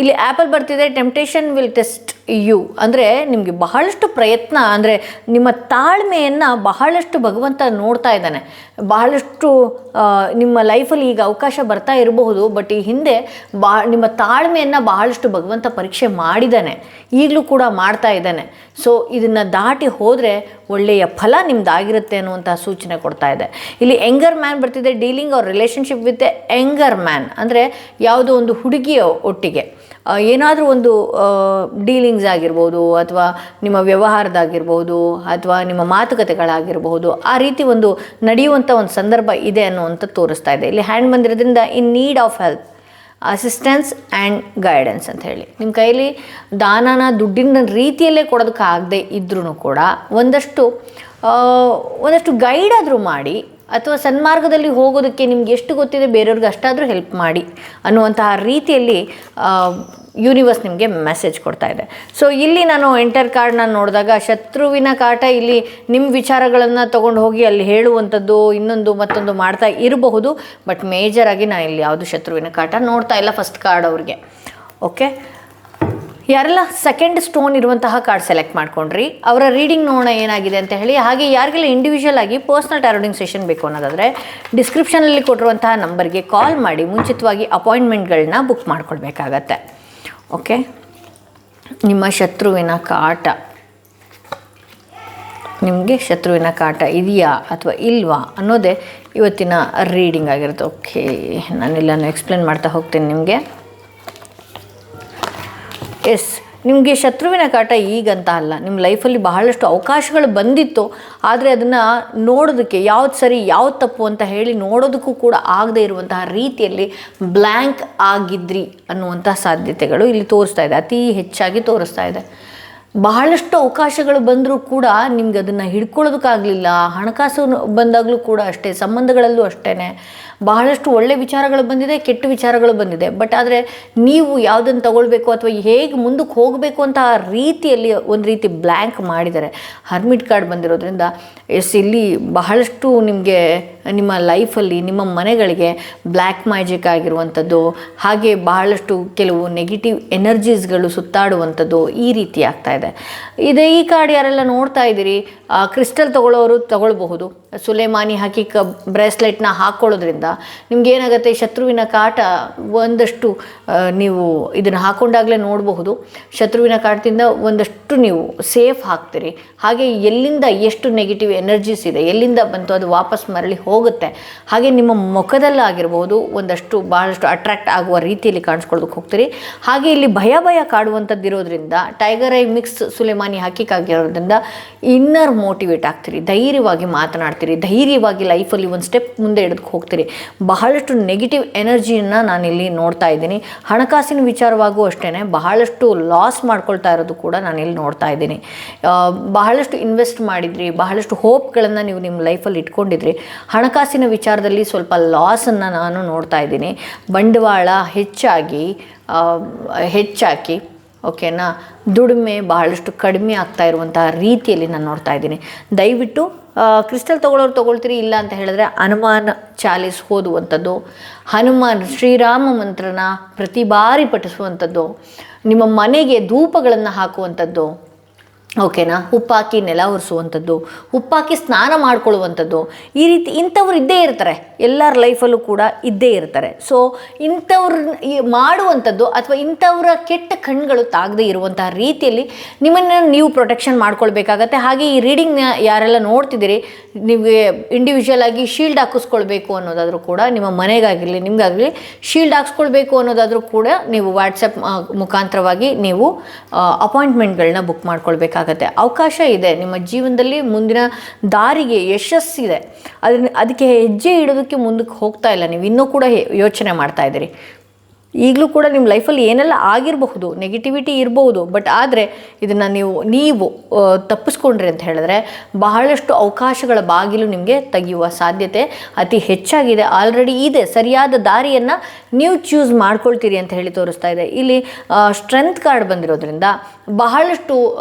Speaker 1: ಇಲ್ಲಿ ಆ್ಯಪಲ್ ಬರ್ತಿದೆ, ಟೆಂಪ್ಟೇಷನ್ ವಿಲ್ ಟೆಸ್ಟ್ ಯು, ಅಂದರೆ ನಿಮಗೆ ಬಹಳಷ್ಟು ಪ್ರಯತ್ನ, ಅಂದರೆ ನಿಮ್ಮ ತಾಳ್ಮೆಯನ್ನು ಬಹಳಷ್ಟು ಭಗವಂತ ನೋಡ್ತಾ ಇದ್ದಾನೆ. ಬಹಳಷ್ಟು ನಿಮ್ಮ ಲೈಫಲ್ಲಿ ಈಗ ಅವಕಾಶ ಬರ್ತಾ ಇರಬಹುದು, ಬಟ್ ಈ ಹಿಂದೆ ನಿಮ್ಮ ತಾಳ್ಮೆಯನ್ನು ಬಹಳಷ್ಟು ಭಗವಂತ ಪರೀಕ್ಷೆ ಮಾಡಿದ್ದಾನೆ, ಈಗಲೂ ಕೂಡ ಮಾಡ್ತಾ ಇದ್ದಾನೆ. ಸೊ ಇದನ್ನು ದಾಟಿ ಹೋದರೆ ಒಳ್ಳೆಯ ಫಲ ನಿಮ್ದಾಗಿರುತ್ತೆ ಅನ್ನುವಂಥ ಸೂಚನೆ ಕೊಡ್ತಾ ಇದೆ. ಇಲ್ಲಿ ಯಂಗರ್ ಮ್ಯಾನ್ ಬರ್ತಿದೆ, ಡೀಲಿಂಗ್ ಅವ್ರ ರಿಲೇಷನ್ಶಿಪ್ ವಿತ್ ಯಂಗರ್ ಮ್ಯಾನ್, ಅಂದರೆ ಯಾವುದೋ ಒಂದು ಹುಡುಗಿಯ ಒಟ್ಟಿಗೆ ಏನಾದರೂ ಒಂದು ಡೀಲಿಂಗ್ಸ್ ಆಗಿರ್ಬೋದು, ಅಥವಾ ನಿಮ್ಮ ವ್ಯವಹಾರದಾಗಿರ್ಬೋದು, ಅಥವಾ ನಿಮ್ಮ ಮಾತುಕತೆಗಳಾಗಿರಬಹುದು, ಆ ರೀತಿ ಒಂದು ನಡೆಯುವಂಥ ಒಂದು ಸಂದರ್ಭ ಇದೆ ಅನ್ನುವಂಥ ತೋರಿಸ್ತಾ ಇದೆ. ಇಲ್ಲಿ ಹ್ಯಾಂಡ್ ಬಂದಿರೋದ್ರಿಂದ ಇನ್ need of help, assistance and guidance ಅಂತ ಹೇಳಿ. ನಿಮ್ಮ ಕೈಯಲ್ಲಿ ದಾನನ ದುಡ್ಡಿನ ರೀತಿಯಲ್ಲೇ ಕೊಡೋದಕ್ಕಾಗದೆ ಇದ್ರೂ ಕೂಡ ಒಂದಷ್ಟು ಗೈಡ್ ಆದರೂ ಮಾಡಿ, ಅಥವಾ ಸನ್ಮಾರ್ಗದಲ್ಲಿ ಹೋಗೋದಕ್ಕೆ ನಿಮ್ಗೆ ಎಷ್ಟು ಗೊತ್ತಿದೆ ಬೇರೆಯವ್ರಿಗೆ ಅಷ್ಟಾದರೂ ಹೆಲ್ಪ್ ಮಾಡಿ ಅನ್ನುವಂತಹ ರೀತಿಯಲ್ಲಿ ಯೂನಿವರ್ಸ್ ನಿಮಗೆ ಮೆಸೇಜ್ ಕೊಡ್ತಾ ಇದೆ. ಸೊ ಇಲ್ಲಿ ನಾನು ಎಂಟರ್ ಕಾರ್ಡ್ನ ನೋಡಿದಾಗ ಶತ್ರುವಿನ ಕಾಟ, ಇಲ್ಲಿ ನಿಮ್ಮ ವಿಚಾರಗಳನ್ನು ತೊಗೊಂಡು ಹೋಗಿ ಅಲ್ಲಿ ಹೇಳುವಂಥದ್ದು ಇನ್ನೊಂದು ಮತ್ತೊಂದು ಮಾಡ್ತಾ ಇರಬಹುದು, ಬಟ್ ಮೇಜರಾಗಿ ನಾನು ಇಲ್ಲಿ ಯಾವುದು ಶತ್ರುವಿನ ಕಾಟ ನೋಡ್ತಾ ಇಲ್ಲ ಫಸ್ಟ್ ಕಾರ್ಡ್ ಅವ್ರಿಗೆ. ಓಕೆ, ಯಾರೆಲ್ಲ ಸೆಕೆಂಡ್ ಸ್ಟೋನ್ ಇರುವಂತಹ ಕಾರ್ಡ್ ಸೆಲೆಕ್ಟ್ ಮಾಡ್ಕೊಂಡ್ರಿ ಅವರ ರೀಡಿಂಗ್ ನೋಡೋಣ ಏನಾಗಿದೆ ಅಂತ ಹೇಳಿ. ಹಾಗೆ ಯಾರಿಗೆಲ್ಲ ಇಂಡಿವಿಜುವಲ್ ಆಗಿ ಪರ್ಸ್ನಲ್ ಟ್ಯಾರೋಟಿಂಗ್ ಸೆಷನ್ ಬೇಕು ಅನ್ನೋದಾದರೆ ಡಿಸ್ಕ್ರಿಪ್ಷನಲ್ಲಿ ಕೊಟ್ಟಿರುವಂತಹ ನಂಬರ್ಗೆ ಕಾಲ್ ಮಾಡಿ ಮುಂಚಿತವಾಗಿ ಅಪಾಯಿಂಟ್ಮೆಂಟ್ಗಳನ್ನ ಬುಕ್ ಮಾಡ್ಕೊಳ್ಬೇಕಾಗತ್ತೆ. ಓಕೆ, ನಿಮ್ಮ ಶತ್ರುವಿನ ಕಾಟ, ನಿಮಗೆ ಶತ್ರುವಿನ ಕಾಟ ಇದೆಯಾ ಅಥವಾ ಇಲ್ವಾ ಅನ್ನೋದೇ ಇವತ್ತಿನ ರೀಡಿಂಗ್ ಆಗಿರುತ್ತೆ. ಓಕೆ, ನಾನೆಲ್ಲನೂ ಎಕ್ಸ್ಪ್ಲೇನ್ ಮಾಡ್ತಾ ಹೋಗ್ತೀನಿ ನಿಮಗೆ. ಎಸ್, ನಿಮಗೆ ಶತ್ರುವಿನ ಕಾಟ ಈಗಂತ ಅಲ್ಲ, ನಿಮ್ಮ ಲೈಫಲ್ಲಿ ಬಹಳಷ್ಟು ಅವಕಾಶಗಳು ಬಂದಿತ್ತು, ಆದರೆ ಅದನ್ನು ನೋಡೋದಕ್ಕೆ ಯಾವ್ದು ಸರಿ ಯಾವ್ದು ತಪ್ಪು ಅಂತ ಹೇಳಿ ನೋಡೋದಕ್ಕೂ ಕೂಡ ಆಗದೆ ಇರುವಂತಹ ರೀತಿಯಲ್ಲಿ ಬ್ಲ್ಯಾಂಕ್ ಆಗಿದ್ರಿ ಅನ್ನುವಂಥ ಸಾಧ್ಯತೆಗಳು ಇಲ್ಲಿ ತೋರಿಸ್ತಾ ಇದೆ, ಅತಿ ಹೆಚ್ಚಾಗಿ ತೋರಿಸ್ತಾ ಇದೆ. ಬಹಳಷ್ಟು ಅವಕಾಶಗಳು ಬಂದರೂ ಕೂಡ ನಿಮ್ಗೆ ಅದನ್ನು ಹಿಡ್ಕೊಳ್ಳೋದಕ್ಕಾಗಲಿಲ್ಲ. ಹಣಕಾಸು ಬಂದಾಗಲೂ ಕೂಡ ಅಷ್ಟೇ, ಸಂಬಂಧಗಳಲ್ಲೂ ಅಷ್ಟೇ ಬಹಳಷ್ಟು ಒಳ್ಳೆ ವಿಚಾರಗಳು ಬಂದಿದೆ, ಕೆಟ್ಟ ವಿಚಾರಗಳು ಬಂದಿದೆ. ಬಟ್ ಆದರೆ ನೀವು ಯಾವುದನ್ನು ತಗೊಳ್ಬೇಕು ಅಥವಾ ಹೇಗೆ ಮುಂದಕ್ಕೆ ಹೋಗಬೇಕು ಅಂತ ಆ ರೀತಿಯಲ್ಲಿ ಒಂದು ರೀತಿ ಬ್ಲ್ಯಾಂಕ್ ಮಾಡಿದ್ದಾರೆ. ಹರ್ಮಿಟ್ ಕಾರ್ಡ್ ಬಂದಿರೋದ್ರಿಂದ ಎಸ್, ಇಲ್ಲಿ ಬಹಳಷ್ಟು ನಿಮಗೆ ನಿಮ್ಮ ಲೈಫಲ್ಲಿ ನಿಮ್ಮ ಮನೆಗಳಿಗೆ ಬ್ಲ್ಯಾಕ್ ಮ್ಯಾಜಿಕ್ ಆಗಿರುವಂಥದ್ದು, ಹಾಗೆ ಬಹಳಷ್ಟು ಕೆಲವು ನೆಗೆಟಿವ್ ಎನರ್ಜೀಸ್ಗಳು ಸುತ್ತಾಡುವಂಥದ್ದು ಈ ರೀತಿ ಆಗ್ತಾ ಇದೆ. ಈ ಕಾರ್ಡ್ ಯಾರೆಲ್ಲ ನೋಡ್ತಾ ಇದ್ದೀರಿ, ಕ್ರಿಸ್ಟಲ್ ತೊಗೊಳ್ಳೋರು ತಗೊಳ್ಬಹುದು. ಸುಲೇಮಾನಿ ಹಕೀಕ್ ಬ್ರೇಸ್ಲೆಟ್ನ ಹಾಕ್ಕೊಳ್ಳೋದ್ರಿಂದ ನಿಮ್ಗೇನಾಗುತ್ತೆ, ಶತ್ರುವಿನ ಕಾಟ ಒಂದಷ್ಟು ನೀವು ಇದನ್ನು ಹಾಕ್ಕೊಂಡಾಗಲೇ ನೋಡಬಹುದು, ಶತ್ರುವಿನ ಕಾಟದಿಂದ ಒಂದಷ್ಟು ನೀವು ಸೇಫ್ ಆಗ್ತೀರಿ. ಹಾಗೆ ಎಲ್ಲಿಂದ ಎಷ್ಟು ನೆಗೆಟಿವ್ ಎನರ್ಜೀಸ್ ಇದೆ, ಎಲ್ಲಿಂದ ಬಂತು ಅದು ವಾಪಸ್ ಮರಳಿ ಹೋಗುತ್ತೆ. ಹಾಗೆ ನಿಮ್ಮ ಮುಖದಲ್ಲಾಗಿರ್ಬೋದು ಒಂದಷ್ಟು ಬಹಳಷ್ಟು ಅಟ್ರಾಕ್ಟ್ ಆಗುವ ರೀತಿಯಲ್ಲಿ ಕಾಣಿಸ್ಕೊಳ್ಳೋದಕ್ಕೆ ಹೋಗ್ತೀರಿ. ಹಾಗೆ ಇಲ್ಲಿ ಭಯ ಕಾಡುವಂಥದ್ದು ಇರೋದ್ರಿಂದ ಟೈಗರ್ ಐ ಮಿಕ್ಸ್ ಸುಲೇಮಾನಿ ಹಕೀಕ್ ಆಗಿರೋದ್ರಿಂದ ಇನ್ನರ್ ಮೋಟಿವೇಟ್ ಆಗ್ತೀರಿ, ಧೈರ್ಯವಾಗಿ ಮಾತನಾಡ್ತೀರಿ, ಧೈರ್ಯವಾಗಿ ಲೈಫಲ್ಲಿ ಒಂದು ಸ್ಟೆಪ್ ಮುಂದೆ ಹಿಡಿದಕ್ಕೆ ಹೋಗ್ತೀರಿ. ಬಹಳಷ್ಟು ನೆಗೆಟಿವ್ ಎನರ್ಜಿಯನ್ನು ನಾನಿಲ್ಲಿ ನೋಡ್ತಾ ಇದ್ದೀನಿ. ಹಣಕಾಸಿನ ವಿಚಾರವಾಗೂ ಅಷ್ಟೇ ಬಹಳಷ್ಟು ಲಾಸ್ ಮಾಡ್ಕೊಳ್ತಾ ಇರೋದು ಕೂಡ ನಾನಿಲ್ಲಿ ನೋಡ್ತಾ ಇದ್ದೀನಿ. ಬಹಳಷ್ಟು ಇನ್ವೆಸ್ಟ್ ಮಾಡಿದ್ರಿ, ಬಹಳಷ್ಟು ಹೋಪ್ಗಳನ್ನು ನೀವು ನಿಮ್ಮ ಲೈಫಲ್ಲಿ ಇಟ್ಕೊಂಡಿದ್ರಿ. ಹಣಕಾಸಿನ ವಿಚಾರದಲ್ಲಿ ಸ್ವಲ್ಪ ಲಾಸನ್ನು ನಾನು ನೋಡ್ತಾ ಇದ್ದೀನಿ. ಬಂಡವಾಳ ಹೆಚ್ಚಾಗಿ ಓಕೆನಾ, ದುಡಿಮೆ ಬಹಳಷ್ಟು ಕಡಿಮೆ ಆಗ್ತಾ ಇರುವಂತಹ ರೀತಿಯಲ್ಲಿ ನಾನು ನೋಡ್ತಾ ಇದ್ದೀನಿ. ದಯವಿಟ್ಟು ಕ್ರಿಸ್ಟಲ್ ತೊಗೊಳ್ತೀರಿ, ಇಲ್ಲ ಅಂತ ಹೇಳಿದ್ರೆ ಹನುಮಾನ್ ಚಾಲೀಸ್ ಓದುವಂಥದ್ದು, ಹನುಮಾನ್ ಶ್ರೀರಾಮ ಮಂತ್ರನ ಪ್ರತಿ ಬಾರಿ ಪಠಿಸುವಂಥದ್ದು, ನಿಮ್ಮ ಮನೆಗೆ ಧೂಪಗಳನ್ನು ಹಾಕುವಂಥದ್ದು, ಓಕೆನಾ. ಉಪ್ಪಾಕಿ ನೆಲ ಒರೆಸುವಂಥದ್ದು, ಉಪ್ಪಾಕಿ ಸ್ನಾನ ಮಾಡ್ಕೊಳ್ಳುವಂಥದ್ದು, ಈ ರೀತಿ ಇಂಥವ್ರು ಇದ್ದೇ ಇರ್ತಾರೆ, ಎಲ್ಲರ ಲೈಫಲ್ಲೂ ಕೂಡ ಇದ್ದೇ ಇರ್ತಾರೆ. ಸೊ ಇಂಥವ್ರು ಮಾಡುವಂಥದ್ದು ಅಥವಾ ಇಂಥವ್ರ ಕೆಟ್ಟ ಕಣ್ಗಳು ತಾಗದೇ ಇರುವಂತಹ ರೀತಿಯಲ್ಲಿ ನಿಮ್ಮನ್ನು ನೀವು ಪ್ರೊಟೆಕ್ಷನ್ ಮಾಡ್ಕೊಳ್ಬೇಕಾಗತ್ತೆ. ಹಾಗೆ ಈ ರೀಡಿಂಗ್ನ ಯಾರೆಲ್ಲ ನೋಡ್ತಿದ್ದೀರಿ, ನಿಮಗೆ ಇಂಡಿವಿಜುವಲ್ ಆಗಿ ಶೀಲ್ಡ್ ಹಾಕಿಸ್ಕೊಳ್ಬೇಕು ಅನ್ನೋದಾದರೂ ಕೂಡ, ನಿಮ್ಮ ಮನೆಗಾಗಿರಲಿ ನಿಮಗಾಗಲಿ ಶೀಲ್ಡ್ ಹಾಕ್ಸ್ಕೊಳ್ಬೇಕು ಅನ್ನೋದಾದರೂ ಕೂಡ ನೀವು ವಾಟ್ಸಪ್ ಮುಖಾಂತರವಾಗಿ ನೀವು ಅಪಾಯಿಂಟ್ಮೆಂಟ್ಗಳನ್ನ ಬುಕ್ ಮಾಡ್ಕೊಳ್ಬೇಕಾಗುತ್ತೆ. ಅವಕಾಶ ಇದೆ ನಿಮ್ಮ ಜೀವನದಲ್ಲಿ, ಮುಂದಿನ ದಾರಿಗೆ ಯಶಸ್ಸಿದೆ. ಅದಕ್ಕೆ ಹೆಜ್ಜೆ ಇಡೋದಕ್ಕೆ ಮುಂದಕ್ಕೆ ಹೋಗ್ತಾ ಇಲ್ಲ, ನೀವು ಇನ್ನೂ ಕೂಡ ಯೋಚನೆ ಮಾಡ್ತಾ ಇದ್ದೀರಿ. ಈಗಲೂ ಕೂಡ ನಿಮ್ಮ ಲೈಫಲ್ಲಿ ಏನೆಲ್ಲ ಆಗಿರಬಹುದು, ನೆಗೆಟಿವಿಟಿ ಇರಬಹುದು, ಬಟ್ ಆದರೆ ಇದನ್ನು ನೀವು ತಪ್ಪಿಸ್ಕೊಂಡ್ರಿ ಅಂತ ಹೇಳಿದ್ರೆ ಬಹಳಷ್ಟು ಅವಕಾಶಗಳ ಬಾಗಿಲು ನಿಮಗೆ ತೆಗೆಯುವ ಸಾಧ್ಯತೆ ಅತಿ ಹೆಚ್ಚಾಗಿದೆ. ಆಲ್ರೆಡಿ ಇದೆ, ಸರಿಯಾದ ದಾರಿಯನ್ನು ನೀವು ಚೂಸ್ ಮಾಡ್ಕೊಳ್ತೀರಿ ಅಂತ ಹೇಳಿ ತೋರಿಸ್ತಾ ಇದೆ. ಇಲ್ಲಿ ಸ್ಟ್ರೆಂತ್ ಕಾರ್ಡ್ ಬಂದಿರೋದ್ರಿಂದ ಬಹಳಷ್ಟು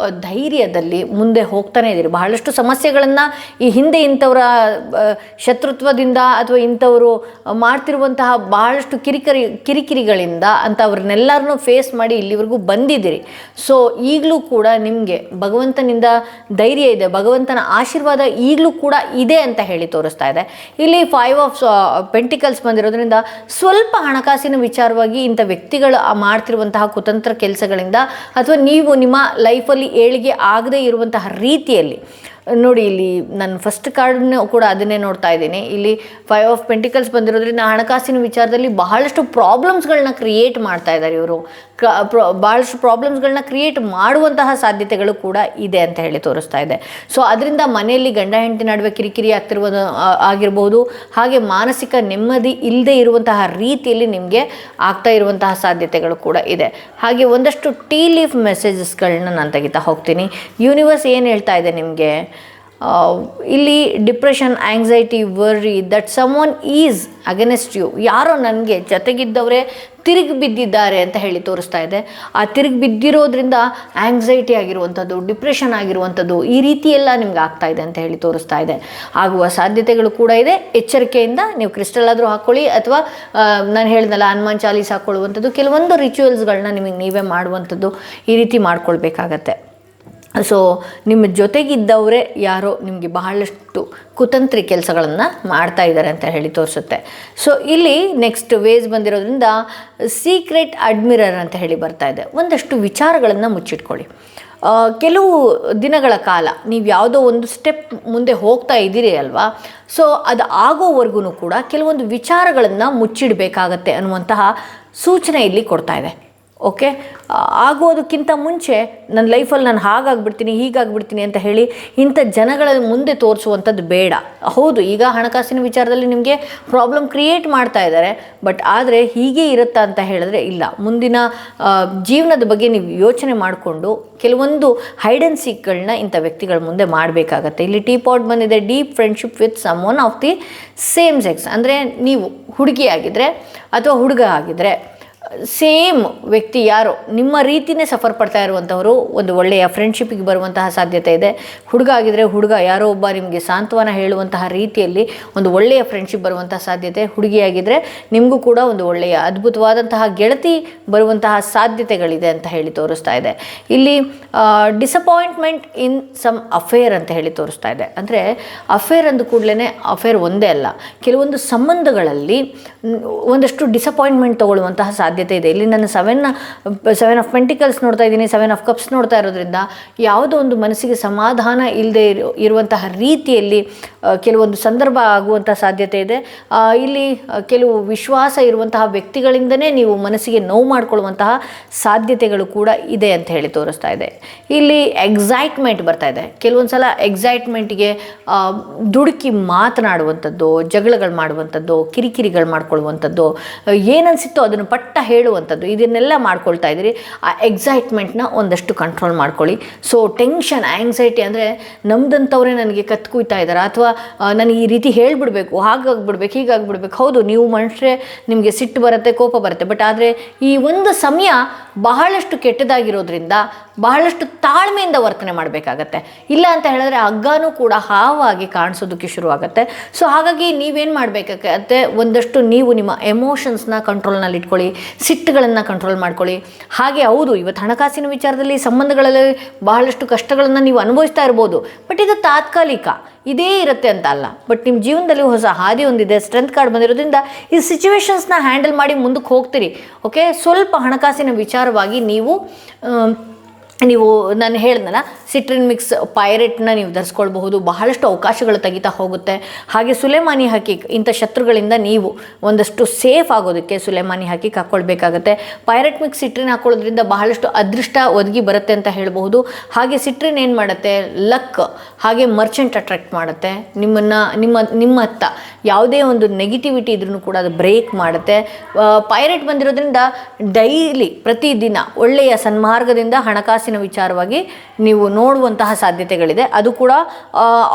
Speaker 1: ಧೈರ್ಯದಲ್ಲಿ ಮುಂದೆ ಹೋಗ್ತಾನೆ ಇದ್ದೀರಿ. ಬಹಳಷ್ಟು ಸಮಸ್ಯೆಗಳನ್ನು ಈ ಹಿಂದೆ ಇಂಥವರ ಶತ್ರುತ್ವದಿಂದ ಅಥವಾ ಇಂಥವರು ಮಾಡ್ತಿರುವಂತಹ ಬಹಳಷ್ಟು ಕಿರಿಕಿರಿಗಳಿಂದ ಅಂಥವ್ರನ್ನೆಲ್ಲರನ್ನೂ ಫೇಸ್ ಮಾಡಿ ಇಲ್ಲಿವರೆಗೂ ಬಂದಿದ್ದೀರಿ. ಸೊ ಈಗಲೂ ಕೂಡ ನಿಮಗೆ ಭಗವಂತನಿಂದ ಧೈರ್ಯ ಇದೆ, ಭಗವಂತನ ಆಶೀರ್ವಾದ ಈಗಲೂ ಕೂಡ ಇದೆ ಅಂತ ಹೇಳಿ ತೋರಿಸ್ತಾ ಇದೆ. ಇಲ್ಲಿ 5 ಆಫ್ ಪೆಂಟಿಕಲ್ಸ್ ಬಂದಿರೋದ್ರಿಂದ ಸ್ವಲ್ಪ ಹಣಕಾಸಿನ ವಿಚಾರವಾಗಿ ಇಂಥ ವ್ಯಕ್ತಿಗಳು ಮಾಡ್ತಿರುವಂತಹ ಕುತಂತ್ರ ಕೆಲಸಗಳಿಂದ ಅಥವಾ ನೀವು ನಿಮ್ಮ ಲೈಫಲ್ಲಿ ಏಳಿಗೆ ಆಗದೇ ಇರುವಂತಹ ರೀತಿಯಲ್ಲಿ ನೋಡಿ, ಇಲ್ಲಿ ನಾನು ಫಸ್ಟ್ ಕಾರ್ಡ್ನ ಕೂಡ ಅದನ್ನೇ ನೋಡ್ತಾ ಇದ್ದೀನಿ. ಇಲ್ಲಿ 5 ಆಫ್ ಪೆಂಟಿಕಲ್ಸ್ ಬಂದಿರೋದ್ರಿಂದ ಹಣಕಾಸಿನ ವಿಚಾರದಲ್ಲಿ ಬಹಳಷ್ಟು ಪ್ರಾಬ್ಲಮ್ಸ್ಗಳನ್ನ ಕ್ರಿಯೇಟ್ ಮಾಡ್ತಾ ಇದ್ದಾರೆ ಇವರು. ಭಾಳಷ್ಟು ಪ್ರಾಬ್ಲಮ್ಸ್ಗಳನ್ನ ಕ್ರಿಯೇಟ್ ಮಾಡುವಂತಹ ಸಾಧ್ಯತೆಗಳು ಕೂಡ ಇದೆ ಅಂತ ಹೇಳಿ ತೋರಿಸ್ತಾ ಇದೆ. ಸೊ ಅದರಿಂದ ಮನೆಯಲ್ಲಿ ಗಂಡ ಹೆಂಡತಿ ನಡುವೆ ಕಿರಿಕಿರಿ ಆಗಿರ್ಬೋದು, ಹಾಗೆ ಮಾನಸಿಕ ನೆಮ್ಮದಿ ಇಲ್ಲದೆ ಇರುವಂತಹ ರೀತಿಯಲ್ಲಿ ನಿಮಗೆ ಆಗ್ತಾ ಇರುವಂತಹ ಸಾಧ್ಯತೆಗಳು ಕೂಡ ಇದೆ. ಹಾಗೆ ಒಂದಷ್ಟು ಟೀ ಲೀಫ್ ಮೆಸೇಜಸ್ಗಳನ್ನ ನಾನು ತೆಗಿತಾ ಹೋಗ್ತೀನಿ. ಯೂನಿವರ್ಸ್ ಏನು ಹೇಳ್ತಾ ಇದೆ ನಿಮಗೆ, ಇಲ್ಲಿ depression, anxiety, worry that someone is against you, ಯಾರೋ ನನಗೆ ಜೊತೆಗಿದ್ದವರೇ ತಿರುಗಿ ಬಿದ್ದಿದ್ದಾರೆ ಅಂತ ಹೇಳಿ ತೋರಿಸ್ತಾ ಇದೆ. ಆ ತಿರುಗಿ ಬಿದ್ದಿರೋದ್ರಿಂದ ಆಂಗ್ಸೈಟಿ ಆಗಿರುವಂಥದ್ದು, ಡಿಪ್ರೆಷನ್ ಆಗಿರುವಂಥದ್ದು, ಈ ರೀತಿ ಎಲ್ಲ ನಿಮ್ಗೆ ಆಗ್ತಾ ಇದೆ ಅಂತ ಹೇಳಿ ತೋರಿಸ್ತಾ ಇದೆ. ಆಗುವ ಸಾಧ್ಯತೆಗಳು ಕೂಡ ಇದೆ. ಎಚ್ಚರಿಕೆಯಿಂದ ನೀವು ಕ್ರಿಸ್ಟಲ್ ಆದರೂ ಹಾಕ್ಕೊಳ್ಳಿ, ಅಥವಾ ನಾನು ಹೇಳಿದ್ನಲ್ಲ ಹನುಮಾನ್ ಚಾಲೀಸ್ ಹಾಕ್ಕೊಳ್ಳುವಂಥದ್ದು, ಕೆಲವೊಂದು ರಿಚುವಲ್ಸ್ಗಳನ್ನ ನಿಮಗೆ ನೀವೇ ಮಾಡುವಂಥದ್ದು, ಈ ರೀತಿ ಮಾಡ್ಕೊಳ್ಬೇಕಾಗತ್ತೆ. ಸೊ ನಿಮ್ಮ ಜೊತೆಗಿದ್ದವರೇ ಯಾರೋ ನಿಮಗೆ ಬಹಳಷ್ಟು ಕುತಂತ್ರಿ ಕೆಲಸಗಳನ್ನು ಮಾಡ್ತಾ ಇದ್ದಾರೆ ಅಂತ ಹೇಳಿ ತೋರಿಸುತ್ತೆ. ಸೊ ಇಲ್ಲಿ ನೆಕ್ಸ್ಟ್ ವೇಸ್ ಬಂದಿರೋದ್ರಿಂದ ಸೀಕ್ರೆಟ್ ಅಡ್ಮಿರರ್ ಅಂತ ಹೇಳಿ ಬರ್ತಾ ಇದೆ. ಒಂದಷ್ಟು ವಿಚಾರಗಳನ್ನು ಮುಚ್ಚಿಟ್ಕೊಳ್ಳಿ. ಕೆಲವು ದಿನಗಳ ಕಾಲ ನೀವು ಯಾವುದೋ ಒಂದು ಸ್ಟೆಪ್ ಮುಂದೆ ಹೋಗ್ತಾ ಇದ್ದೀರಿ ಅಲ್ವಾ, ಸೊ ಅದು ಆಗೋವರೆಗೂ ಕೂಡ ಕೆಲವೊಂದು ವಿಚಾರಗಳನ್ನು ಮುಚ್ಚಿಡಬೇಕಾಗತ್ತೆ ಅನ್ನುವಂತಹ ಸೂಚನೆ ಇಲ್ಲಿ ಕೊಡ್ತಾ ಇದೆ. ಓಕೆ, ಆಗೋದಕ್ಕಿಂತ ಮುಂಚೆ ನನ್ನ ಲೈಫಲ್ಲಿ ನಾನು ಹಾಗಾಗ್ಬಿಡ್ತೀನಿ ಹೀಗಾಗ್ಬಿಡ್ತೀನಿ ಅಂತ ಹೇಳಿ ಇಂಥ ಜನಗಳ ಮುಂದೆ ತೋರಿಸುವಂಥದ್ದು ಬೇಡ. ಹೌದು, ಈಗ ಹಣಕಾಸಿನ ವಿಚಾರದಲ್ಲಿ ನಿಮಗೆ ಪ್ರಾಬ್ಲಮ್ ಕ್ರಿಯೇಟ್ ಮಾಡ್ತಾ ಇದ್ದಾರೆ, ಬಟ್ ಆದರೆ ಹೀಗೆ ಇರುತ್ತಾ ಅಂತ ಹೇಳಿದ್ರೆ ಇಲ್ಲ. ಮುಂದಿನ ಜೀವನದ ಬಗ್ಗೆ ನೀವು ಯೋಚನೆ ಮಾಡಿಕೊಂಡು ಕೆಲವೊಂದು ಹೈಡ್ ಆ್ಯಂಡ್ ಸೀಕ್ಗಳನ್ನ ಇಂಥ ವ್ಯಕ್ತಿಗಳ ಮುಂದೆ ಮಾಡಬೇಕಾಗತ್ತೆ. ಇಲ್ಲಿ ಟೀ ಪಾಟ್ ಬಂದಿದೆ, deep friendship with someone of the same sex. ಅಂದರೆ ನೀವು ಹುಡುಗಿ ಆಗಿದ್ದರೆ ಅಥವಾ ಹುಡುಗ ಆಗಿದ್ದರೆ ಸೇಮ್ ವ್ಯಕ್ತಿ ಯಾರೋ ನಿಮ್ಮ ರೀತಿಯೇ ಸಫರ್ ಪಡ್ತಾ ಇರುವಂಥವರು ಒಂದು ಒಳ್ಳೆಯ ಫ್ರೆಂಡ್ಶಿಪ್ಪಿಗೆ ಬರುವಂತಹ ಸಾಧ್ಯತೆ ಇದೆ. ಹುಡುಗ ಆಗಿದ್ದರೆ ಹುಡುಗ ಯಾರೋ ಒಬ್ಬ ನಿಮಗೆ ಸಾಂತ್ವನ ಹೇಳುವಂತಹ ರೀತಿಯಲ್ಲಿ ಒಂದು ಒಳ್ಳೆಯ ಫ್ರೆಂಡ್ಶಿಪ್ ಬರುವಂತಹ ಸಾಧ್ಯತೆ. ಹುಡುಗಿಯಾಗಿದ್ದರೆ ನಿಮಗೂ ಕೂಡ ಒಂದು ಒಳ್ಳೆಯ ಅದ್ಭುತವಾದಂತಹ ಗೆಳತಿ ಬರುವಂತಹ ಸಾಧ್ಯತೆಗಳಿದೆ ಅಂತ ಹೇಳಿ ತೋರಿಸ್ತಾ ಇದೆ. ಇಲ್ಲಿ ಡಿಸಪಾಯಿಂಟ್ಮೆಂಟ್ ಇನ್ ಸಮ್ ಅಫೇರ್ ಅಂತ ಹೇಳಿ ತೋರಿಸ್ತಾ ಇದೆ. ಅಂದರೆ ಅಫೇರ್ ಅಂದ ಕೂಡಲೇ ಅಫೇರ್ ಒಂದೇ ಅಲ್ಲ, ಕೆಲವೊಂದು ಸಂಬಂಧಗಳಲ್ಲಿ ಒಂದಷ್ಟು ಡಿಸಪಾಯಿಂಟ್ಮೆಂಟ್ ತಗೊಳ್ಳುವಂತಹ ಸಾಧ್ಯತೆ ಇದೆ. ಇಲ್ಲಿ ನಾನು 7 ಆಫ್ ಪೆಂಟಿಕಲ್ಸ್ ನೋಡ್ತಾ ಇದ್ದೀನಿ, 7 ಆಫ್ ಕಪ್ಸ್ ನೋಡ್ತಾ ಇರೋದ್ರಿಂದ ಯಾವುದೋ ಒಂದು ಮನಸ್ಸಿಗೆ ಸಮಾಧಾನ ಇಲ್ಲದೆ ಇರುವಂತಹ ರೀತಿಯಲ್ಲಿ ಕೆಲವೊಂದು ಸಂದರ್ಭ ಆಗುವಂಥ ಸಾಧ್ಯತೆ ಇದೆ. ಇಲ್ಲಿ ಕೆಲವು ವಿಶ್ವಾಸ ಇರುವಂತಹ ವ್ಯಕ್ತಿಗಳಿಂದನೇ ನೀವು ಮನಸ್ಸಿಗೆ ನೋವು ಮಾಡಿಕೊಳ್ಳುವಂತಹ ಸಾಧ್ಯತೆಗಳು ಕೂಡ ಇದೆ ಅಂತ ಹೇಳಿ ತೋರಿಸ್ತಾ ಇದೆ. ಇಲ್ಲಿ ಎಕ್ಸೈಟ್ಮೆಂಟ್ ಬರ್ತಾ ಇದೆ. ಕೆಲವೊಂದು ಸಲ ಎಕ್ಸೈಟ್ಮೆಂಟ್ಗೆ ದುಡುಕಿ ಮಾತನಾಡುವಂಥದ್ದು, ಜಗಳಗಳು ಮಾಡುವಂಥದ್ದು, ಕಿರಿಕಿರಿಗಳು ಮಾಡ್ಕೊಳ್ಳುವಂಥದ್ದು, ಏನನ್ಸಿತ್ತೋ ಅದನ್ನು ಪಟ್ಟ ಹೇಳುವಂಥದ್ದು, ಇದನ್ನೆಲ್ಲ ಮಾಡ್ಕೊಳ್ತಾ ಇದ್ದೀರಿ. ಆ ಎಕ್ಸೈಟ್ಮೆಂಟ್ನ ಒಂದಷ್ಟು ಕಂಟ್ರೋಲ್ ಮಾಡ್ಕೊಳ್ಳಿ. ಸೊ ಟೆನ್ಷನ್, ಆ್ಯಂಗ್ಸೈಟಿ ಅಂದರೆ ನಮ್ದಂಥವ್ರೆ ನನಗೆ ಕತ್ಕುಯ್ತಾ ಇದ್ದಾರೆ, ಅಥವಾ ನನಗೆ ಈ ರೀತಿ ಹೇಳಿಬಿಡ್ಬೇಕು, ಹಾಗಾಗ್ಬಿಡ್ಬೇಕು, ಹೀಗಾಗ್ಬಿಡ್ಬೇಕು. ಹೌದು, ನೀವು ಮನುಷ್ಯರೇ, ನಿಮಗೆ ಸಿಟ್ಟು ಬರುತ್ತೆ, ಕೋಪ ಬರುತ್ತೆ, ಬಟ್ ಆದರೆ ಈ ಒಂದು ಸಮಯ ಬಹಳಷ್ಟು ಕೆಟ್ಟದಾಗಿರೋದ್ರಿಂದ ಬಹಳಷ್ಟು ತಾಳ್ಮೆಯಿಂದ ವರ್ತನೆ ಮಾಡಬೇಕಾಗತ್ತೆ. ಇಲ್ಲ ಅಂತ ಹೇಳಿದ್ರೆ ಹಗ್ಗನೂ ಕೂಡ ಹಾವಾಗಿ ಕಾಣಿಸೋದಕ್ಕೆ ಶುರುವಾಗುತ್ತೆ. ಸೊ ಹಾಗಾಗಿ ನೀವೇನು ಮಾಡಬೇಕಾಗತ್ತೆ, ಒಂದಷ್ಟು ನೀವು ನಿಮ್ಮ ಎಮೋಷನ್ಸ್ನ ಕಂಟ್ರೋಲ್ನಲ್ಲಿ ಇಟ್ಕೊಳ್ಳಿ, ಸಿಟ್ಟುಗಳನ್ನು ಕಂಟ್ರೋಲ್ ಮಾಡ್ಕೊಳ್ಳಿ. ಹಾಗೆ ಹೌದು, ಇವತ್ತು ಹಣಕಾಸಿನ ವಿಚಾರದಲ್ಲಿ ಸಂಬಂಧಗಳಲ್ಲಿ ಬಹಳಷ್ಟು ಕಷ್ಟಗಳನ್ನು ನೀವು ಅನುಭವಿಸ್ತಾ ಇರ್ಬೋದು, ಬಟ್ ಇದು ತಾತ್ಕಾಲಿಕ, ಇದೇ ಇರುತ್ತೆ ಅಂತ ಅಲ್ಲ. ಬಟ್ ನಿಮ್ಮ ಜೀವನದಲ್ಲಿ ಹೊಸ ಹಾದಿ ಹೊಂದಿದೆ, ಸ್ಟ್ರೆಂತ್ ಕಾರ್ಡ್ ಬಂದಿರೋದ್ರಿಂದ ಈ ಸಿಚುವೇಶನ್ಸ್ನ ಹ್ಯಾಂಡಲ್ ಮಾಡಿ ಮುಂದಕ್ಕೆ ಹೋಗ್ತೀರಿ. ಓಕೆ, ಸ್ವಲ್ಪ ಹಣಕಾಸಿನ ವಿಚಾರವಾಗಿ ನೀವು ನಾನು ಹೇಳಿದ್ನಲ್ಲ, ಸಿಟ್ರಿನ್ ಮಿಕ್ಸ್ ಪೈರೇಟ್ನ ನೀವು ಧರಿಸ್ಕೊಳ್ಬಹುದು, ಬಹಳಷ್ಟು ಅವಕಾಶಗಳು ತೆಗಿತಾ ಹೋಗುತ್ತೆ. ಹಾಗೆ ಸುಲೇಮಾನಿ ಹಕೀಕ್, ಇಂಥ ಶತ್ರುಗಳಿಂದ ನೀವು ಒಂದಷ್ಟು ಸೇಫ್ ಆಗೋದಕ್ಕೆ ಸುಲೇಮಾನಿ ಹಕೀಕ್ ಹಾಕ್ಕೊಳ್ಬೇಕಾಗತ್ತೆ. ಪೈರೇಟ್ ಮಿಕ್ಸ್ ಸಿಟ್ರಿನ್ ಹಾಕ್ಕೊಳ್ಳೋದ್ರಿಂದ ಬಹಳಷ್ಟು ಅದೃಷ್ಟ ಒದಗಿ ಬರುತ್ತೆ ಅಂತ ಹೇಳ್ಬಹುದು. ಹಾಗೆ ಸಿಟ್ರಿನ್ ಏನು ಮಾಡುತ್ತೆ, ಲಕ್ ಹಾಗೆ ಮರ್ಚೆಂಟ್ ಅಟ್ರಾಕ್ಟ್ ಮಾಡುತ್ತೆ. ನಿಮ್ಮ ಹತ್ತ ಯಾವುದೇ ಒಂದು ನೆಗೆಟಿವಿಟಿ ಇದ್ರೂ ಕೂಡ ಅದು ಬ್ರೇಕ್ ಮಾಡುತ್ತೆ. ಪೈರೇಟ್ ಬಂದಿರೋದ್ರಿಂದ ಡೈಲಿ ಪ್ರತಿದಿನ ಒಳ್ಳೆಯ ಸನ್ಮಾರ್ಗದಿಂದ ಹಣಕಾಸಿನ ವಿಚಾರವಾಗಿ ನೀವು ನೋಡುವಂತಹ ಸಾಧ್ಯತೆಗಳಿದೆ. ಅದು ಕೂಡ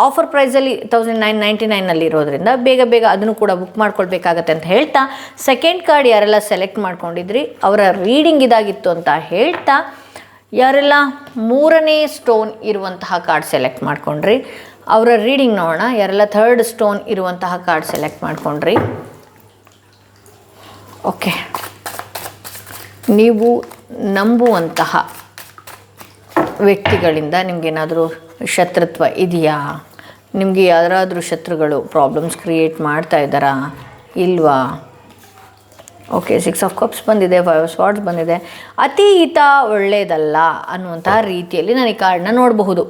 Speaker 1: ಆಫರ್ ಪ್ರೈಸಲ್ಲಿ 1999 ಇರೋದ್ರಿಂದ ಬೇಗ ಅದನ್ನು ಕೂಡ ಬುಕ್ ಮಾಡ್ಕೊಳ್ಬೇಕಾಗತ್ತೆ ಅಂತ ಹೇಳ್ತಾ, ಸೆಕೆಂಡ್ ಕಾರ್ಡ್ ಯಾರೆಲ್ಲ ಸೆಲೆಕ್ಟ್ ಮಾಡ್ಕೊಂಡಿದ್ರಿ ಅವರ ರೀಡಿಂಗ್ ಇದಾಗಿತ್ತು ಅಂತ ಹೇಳ್ತಾ, ಯಾರೆಲ್ಲ 3ನೇ ಸ್ಟೋನ್ ಇರುವಂತಹ ಕಾರ್ಡ್ ಸೆಲೆಕ್ಟ್ ಮಾಡ್ಕೊಂಡ್ರಿ ಅವರ ರೀಡಿಂಗ್ ನೋಡೋಣ. ಯಾರೆಲ್ಲ 3rd ಸ್ಟೋನ್ ಇರುವಂತಹ ಕಾರ್ಡ್ ಸೆಲೆಕ್ಟ್ ಮಾಡ್ಕೊಂಡ್ರಿ. ಓಕೆ, ನೀವು ನಂಬುವಂತಹ ವ್ಯಕ್ತಿಗಳಿಂದ ನಿಮಗೇನಾದರೂ ಶತ್ರುತ್ವ ಇದೆಯಾ? ನಿಮಗೆ ಯಾರಾದರೂ ಶತ್ರುಗಳು ಪ್ರಾಬ್ಲಮ್ಸ್ ಕ್ರಿಯೇಟ್ ಮಾಡ್ತಾ ಇದ್ದಾರಾ ಇಲ್ವಾ? ಓಕೆ, 6 ಆಫ್ ಕಪ್ಸ್ ಬಂದಿದೆ, 5 ಆಫ್ ಸ್ವಾರ್ಡ್ಸ್ ಬಂದಿದೆ. ಅತಿ ಹಿತ ಒಳ್ಳೆಯದಲ್ಲ ಅನ್ನುವಂತಹ ರೀತಿಯಲ್ಲಿ ನಾನು ಈ ಕಾರ್ಡನ್ನ ನೋಡಬಹುದು.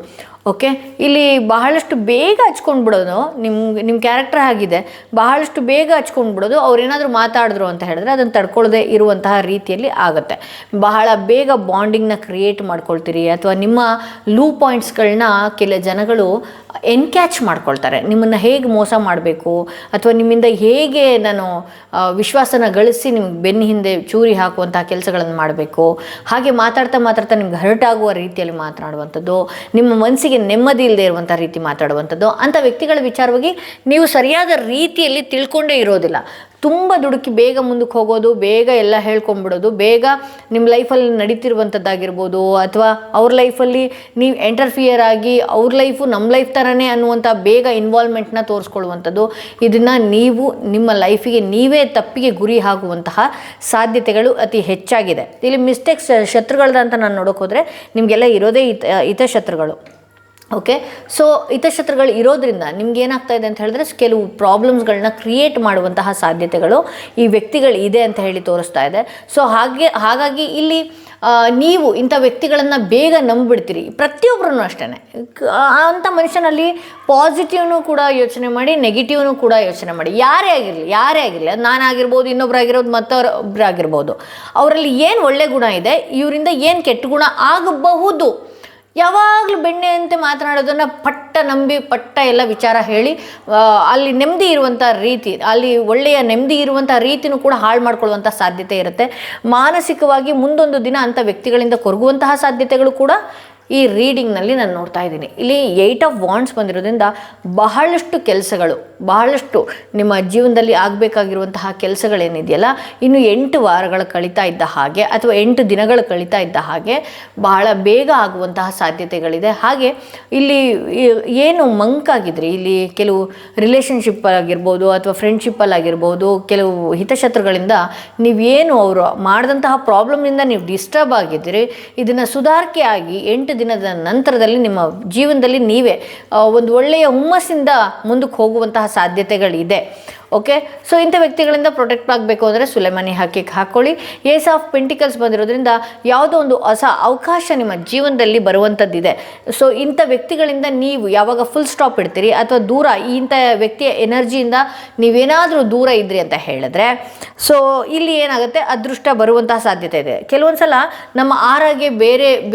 Speaker 1: ಓಕೆ, ಇಲ್ಲಿ ಬಹಳಷ್ಟು ಬೇಗ ಹಚ್ಕೊಂಡು ಬಿಡೋದು, ನಿಮ್ಮ ಕ್ಯಾರೆಕ್ಟರ್ ಆಗಿದೆ, ಬಹಳಷ್ಟು ಬೇಗ ಹಚ್ಕೊಂಡು ಬಿಡೋದು. ಅವ್ರೇನಾದರೂ ಮಾತಾಡಿದ್ರು ಅಂತ ಹೇಳಿದ್ರೆ ಅದನ್ನು ತಡ್ಕೊಳ್ಳದೆ ಇರುವಂತಹ ರೀತಿಯಲ್ಲಿ ಆಗುತ್ತೆ. ಬಹಳ ಬೇಗ ಬಾಂಡಿಂಗ್ನ ಕ್ರಿಯೇಟ್ ಮಾಡ್ಕೊಳ್ತೀರಿ, ಅಥವಾ ನಿಮ್ಮ ಲೂ ಪಾಯಿಂಟ್ಸ್ಗಳನ್ನ ಕೆಲ ಜನಗಳು ಎನ್ಕ್ಯಾಚ್ ಮಾಡ್ಕೊಳ್ತಾರೆ. ನಿಮ್ಮನ್ನು ಹೇಗೆ ಮೋಸ ಮಾಡಬೇಕು ಅಥವಾ ನಿಮ್ಮಿಂದ ಹೇಗೆ ನಾನು ವಿಶ್ವಾಸನ ಗಳಿಸಿ ನಿಮ್ಗೆ ಬೆನ್ನ ಹಿಂದೆ ಚೂರಿ ಹಾಕುವಂತಹ ಕೆಲಸಗಳನ್ನು ಮಾಡಬೇಕು. ಹಾಗೆ ಮಾತಾಡ್ತಾ ನಿಮ್ಗೆ ಹರ್ಟ್ ಆಗುವ ರೀತಿಯಲ್ಲಿ ಮಾತನಾಡುವಂಥದ್ದು, ನಿಮ್ಮ ಮನಸ್ಸಿಗೆ ನೆಮ್ಮದಿ ಇಲ್ಲದೆ ಇರುವಂಥ ರೀತಿ ಮಾತಾಡುವಂಥದ್ದು, ಅಂಥ ವ್ಯಕ್ತಿಗಳ ವಿಚಾರವಾಗಿ ನೀವು ಸರಿಯಾದ ರೀತಿಯಲ್ಲಿ ತಿಳ್ಕೊಂಡೇ ಇರೋದಿಲ್ಲ. ತುಂಬ ದುಡುಕಿ ಬೇಗ ಮುಂದಕ್ಕೆ ಹೋಗೋದು, ಬೇಗ ಎಲ್ಲ ಹೇಳ್ಕೊಂಬಿಡೋದು, ಬೇಗ ನಿಮ್ಮ ಲೈಫಲ್ಲಿ ನಡೀತಿರುವಂಥದ್ದಾಗಿರ್ಬೋದು, ಅಥವಾ ಅವ್ರ ಲೈಫಲ್ಲಿ ನೀವು ಎಂಟರ್ಫಿಯರ್ ಆಗಿ ಅವ್ರ ಲೈಫು ನಮ್ಮ ಲೈಫ್ ಥರನೇ ಅನ್ನುವಂಥ ಬೇಗ ಇನ್ವಾಲ್ವ್ಮೆಂಟ್ನ ತೋರಿಸ್ಕೊಳ್ಳುವಂಥದ್ದು, ಇದನ್ನು ನೀವು ನಿಮ್ಮ ಲೈಫಿಗೆ ನೀವೇ ತಪ್ಪಿಗೆ ಗುರಿ ಆಗುವಂತಹ ಸಾಧ್ಯತೆಗಳು ಅತಿ ಹೆಚ್ಚಾಗಿದೆ. ಇಲ್ಲಿ ಮಿಸ್ಟೇಕ್ಸ್ ಶತ್ರುಗಳದಂತ ನಾನು ನೋಡೋಕೆ ಹೋದರೆ ನಿಮಗೆಲ್ಲ ಇರೋದೇ ಹಿತಶತ್ರುಗಳು. ಓಕೆ, ಸೊ ಹಿತಶತ್ರುಗಳು ಇರೋದ್ರಿಂದ ನಿಮ್ಗೆ ಏನಾಗ್ತಾ ಇದೆ ಅಂತ ಹೇಳಿದ್ರೆ ಕೆಲವು ಪ್ರಾಬ್ಲಮ್ಸ್ಗಳನ್ನ ಕ್ರಿಯೇಟ್ ಮಾಡುವಂತಹ ಸಾಧ್ಯತೆಗಳು ಈ ವ್ಯಕ್ತಿಗಳು ಇದೆ ಅಂತ ಹೇಳಿ ತೋರಿಸ್ತಾ ಇದೆ. ಸೊ ಹಾಗಾಗಿ ಇಲ್ಲಿ ನೀವು ಇಂಥ ವ್ಯಕ್ತಿಗಳನ್ನು ಬೇಗ ನಂಬಿಬಿಡ್ತೀರಿ. ಪ್ರತಿಯೊಬ್ಬರೂ ಅಷ್ಟೇ, ಅಂಥ ಮನುಷ್ಯನಲ್ಲಿ ಪಾಸಿಟಿವ್ನು ಕೂಡ ಯೋಚನೆ ಮಾಡಿ, ನೆಗೆಟಿವ್ನು ಕೂಡ ಯೋಚನೆ ಮಾಡಿ. ಯಾರೇ ಆಗಿರಲಿ, ಅದು ನಾನಾಗಿರ್ಬೋದು, ಇನ್ನೊಬ್ಬರಾಗಿರೋದು, ಮತ್ತೊಬ್ಬರಾಗಿರ್ಬೋದು, ಅವರಲ್ಲಿ ಏನು ಒಳ್ಳೆ ಗುಣ ಇದೆ, ಇವರಿಂದ ಏನು ಕೆಟ್ಟ ಗುಣ ಆಗಬಹುದು, ಯಾವಾಗಲೂ ಬೆಣ್ಣೆಯಂತೆ ಮಾತನಾಡೋದನ್ನು ಪಟ್ಟ ಎಲ್ಲ ವಿಚಾರ ಹೇಳಿ ಅಲ್ಲಿ ನೆಮ್ಮದಿ ಇರುವಂಥ ರೀತಿ, ಅಲ್ಲಿ ಒಳ್ಳೆಯ ನೆಮ್ಮದಿ ಇರುವಂಥ ರೀತಿನೂ ಕೂಡ ಹಾಳು ಮಾಡ್ಕೊಳ್ಳುವಂಥ ಸಾಧ್ಯತೆ ಇರುತ್ತೆ. ಮಾನಸಿಕವಾಗಿ ಮುಂದೊಂದು ದಿನ ಅಂಥ ವ್ಯಕ್ತಿಗಳಿಂದ ಕೊರಗುವಂತಹ ಸಾಧ್ಯತೆಗಳು ಕೂಡ ಈ ರೀಡಿಂಗ್ನಲ್ಲಿ ನಾನು ನೋಡ್ತಾ ಇದ್ದೀನಿ. ಇಲ್ಲಿ 8 ಆಫ್ ವಾಂಡ್ಸ್ ಬಂದಿರೋದ್ರಿಂದ ಬಹಳಷ್ಟು ಕೆಲಸಗಳು, ಬಹಳಷ್ಟು ನಿಮ್ಮ ಜೀವನದಲ್ಲಿ ಆಗಬೇಕಾಗಿರುವಂತಹ ಕೆಲಸಗಳೇನಿದೆಯಲ್ಲ, ಇನ್ನು 8 ವಾರಗಳು ಕಳೀತಾ ಇದ್ದ ಹಾಗೆ ಅಥವಾ 8 ದಿನಗಳು ಕಳೀತಾ ಇದ್ದ ಹಾಗೆ ಬಹಳ ಬೇಗ ಆಗುವಂತಹ ಸಾಧ್ಯತೆಗಳಿದೆ. ಹಾಗೆ ಇಲ್ಲಿ ಏನು ಮಂಕಾಗಿದ್ರಿ, ಇಲ್ಲಿ ಕೆಲವು ರಿಲೇಷನ್ಶಿಪ್ ಆಗಿರ್ಬೋದು ಅಥವಾ ಫ್ರೆಂಡ್ಶಿಪ್ಪಲ್ಲಾಗಿರ್ಬೋದು, ಕೆಲವು ಹಿತಶತ್ರುಗಳಿಂದ ನೀವೇನು ಅವರು ಮಾಡಿದಂತಹ ಪ್ರಾಬ್ಲಮ್ನಿಂದ ನೀವು ಡಿಸ್ಟರ್ಬ್ ಆಗಿದ್ದೀರಿ, ಇದನ್ನು ಸುಧಾರಿಕೆ ಆಗಿ 8 ದಿನದ ನಂತರದಲ್ಲಿ ನಿಮ್ಮ ಜೀವನದಲ್ಲಿ ನೀವೇ ಒಂದು ಒಳ್ಳೆಯ ಹುಮ್ಮಸ್ಸಿಂದ ಮುಂದಕ್ಕೆ ಹೋಗುವಂತಹ ಸಾಧ್ಯತೆಗಳಿದೆ. ಓಕೆ, ಸೊ ಇಂಥ ವ್ಯಕ್ತಿಗಳಿಂದ ಪ್ರೊಟೆಕ್ಟ್ ಆಗಬೇಕು ಅಂದರೆ ಸುಲೇಮಾನಿ ಹಾಕ್ಕೊಳ್ಳಿ. ಏಸ್ ಆಫ್ ಪೆಂಟಿಕಲ್ಸ್ ಬಂದಿರೋದ್ರಿಂದ ಯಾವುದೋ ಒಂದು ಹೊಸ ಅವಕಾಶ ನಿಮ್ಮ ಜೀವನದಲ್ಲಿ ಬರುವಂಥದ್ದಿದೆ. ಸೊ ಇಂಥ ವ್ಯಕ್ತಿಗಳಿಂದ ನೀವು ಯಾವಾಗ ಫುಲ್ ಸ್ಟಾಪ್ ಇಡ್ತೀರಿ ಅಥವಾ ದೂರ, ಇಂಥ ವ್ಯಕ್ತಿಯ ಎನರ್ಜಿಯಿಂದ ನೀವೇನಾದರೂ ದೂರ ಇದ್ರಿ ಅಂತ ಹೇಳಿದ್ರೆ, ಸೊ ಇಲ್ಲಿ ಏನಾಗುತ್ತೆ, ಅದೃಷ್ಟ ಬರುವಂತಹ ಸಾಧ್ಯತೆ ಇದೆ. ಕೆಲವೊಂದು ಸಲ ನಮ್ಮ ಆರಾಗೆ